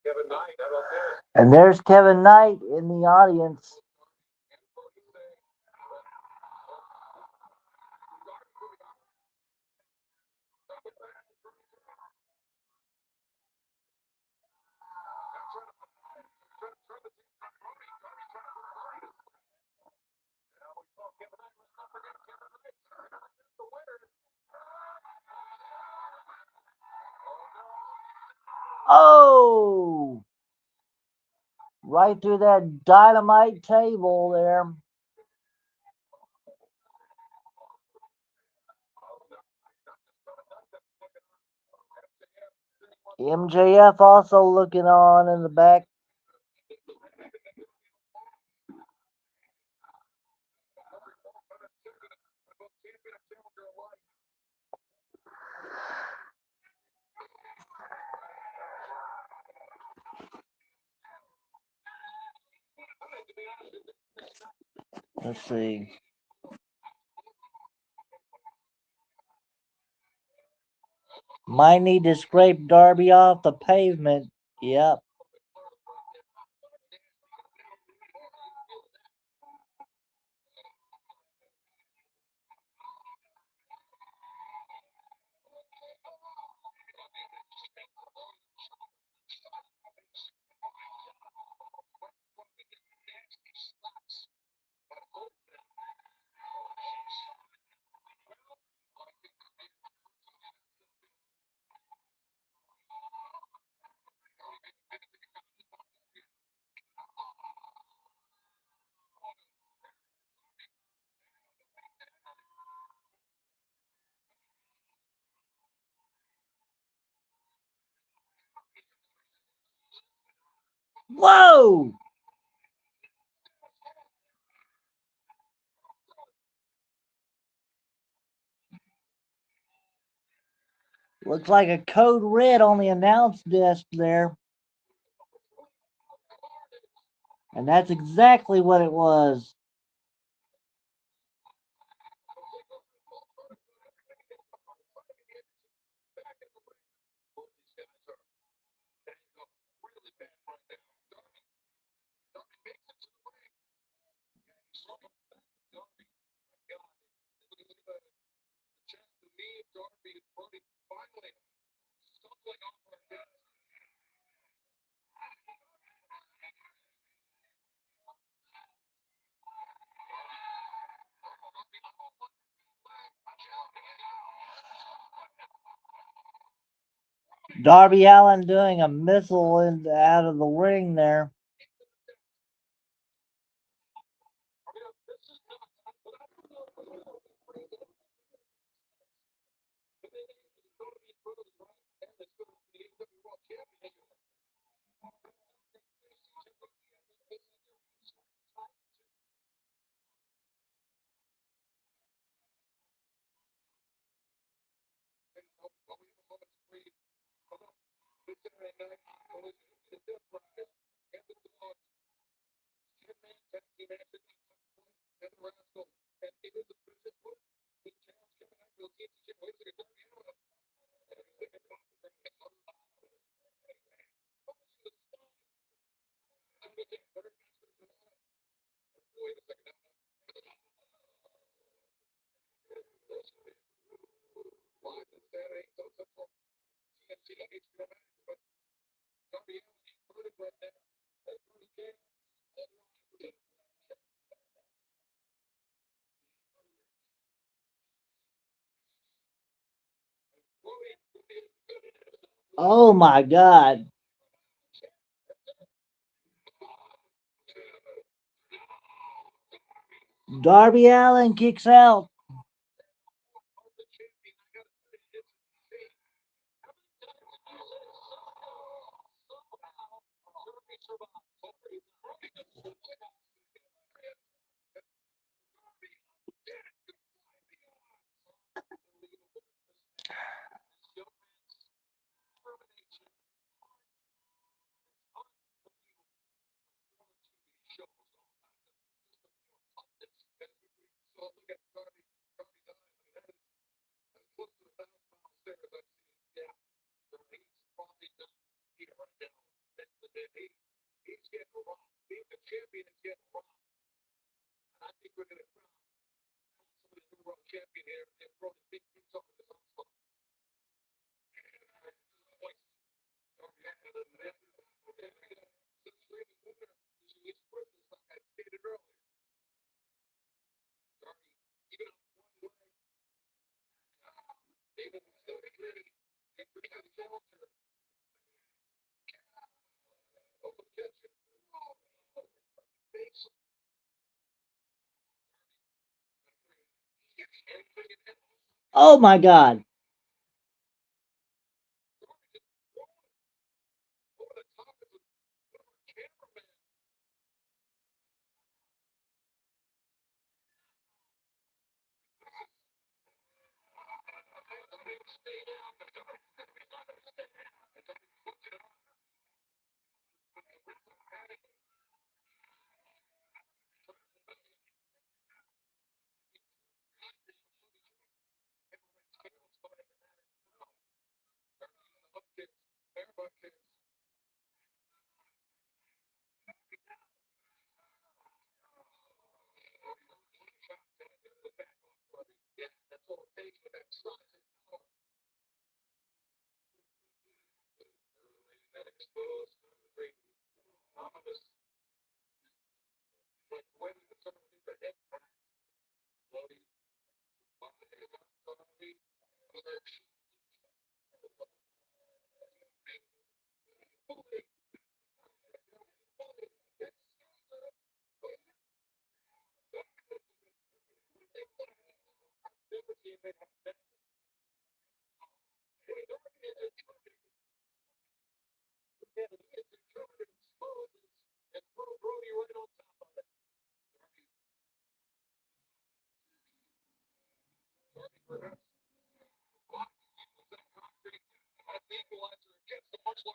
Kevin Knight, how about this? And there's Kevin Knight in the audience. Oh! Right through that dynamite table there. MJF also looking on in the back. Let's see. Might need to scrape Darby off the pavement. Yep. Whoa! Looks like a code red on the announce desk there. And that's exactly what it was. Darby Allin doing a missile out of the ring there. Oh my God. Darby Allin kicks out. He's getting robbed. Being the champion is getting robbed. And I think we're going to crown somebody new world champion here and throw the big boots up in his own spot. Oh my God.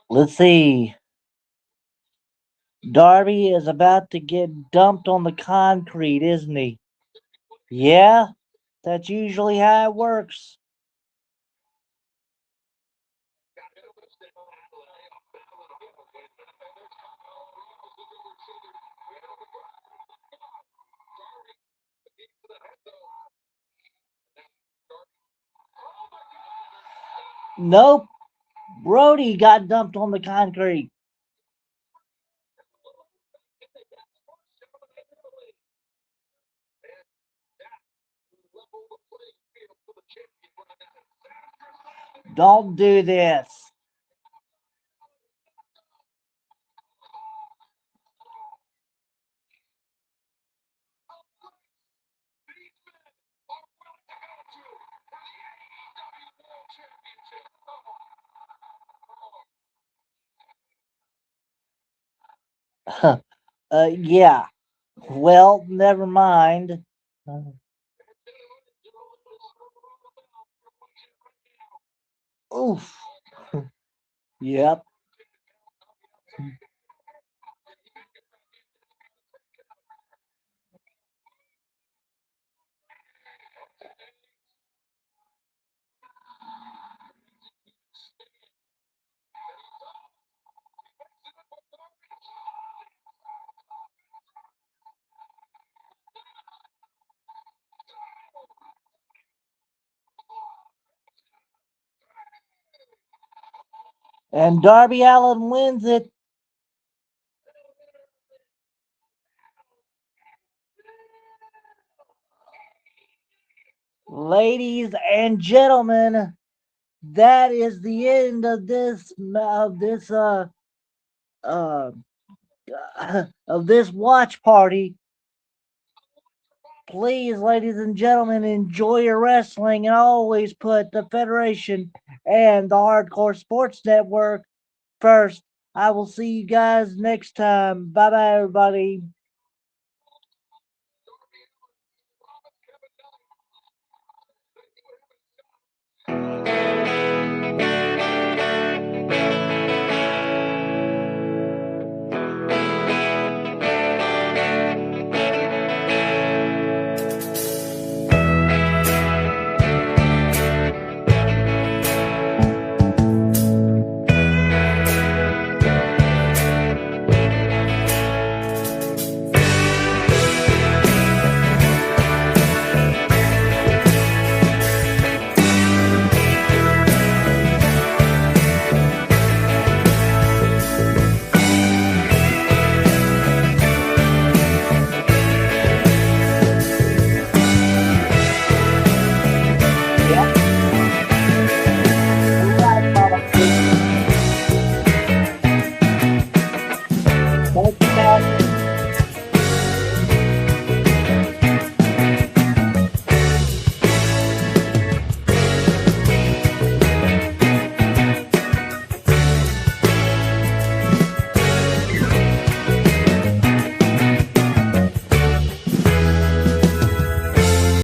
Let's see. Darby is about to get dumped on the concrete, isn't he? Yeah, that's usually how it works. Nope. Brody got dumped on the concrete. Don't do this. Yeah. Well, never mind. Oof. Yep. And Darby Allin wins it. Ladies and gentlemen, that is the end of uh of this watch party. Please, ladies and gentlemen, enjoy your wrestling and always put the Federation and the Hardcore Sports Network first. I will see you guys next time. Bye bye, everybody. out.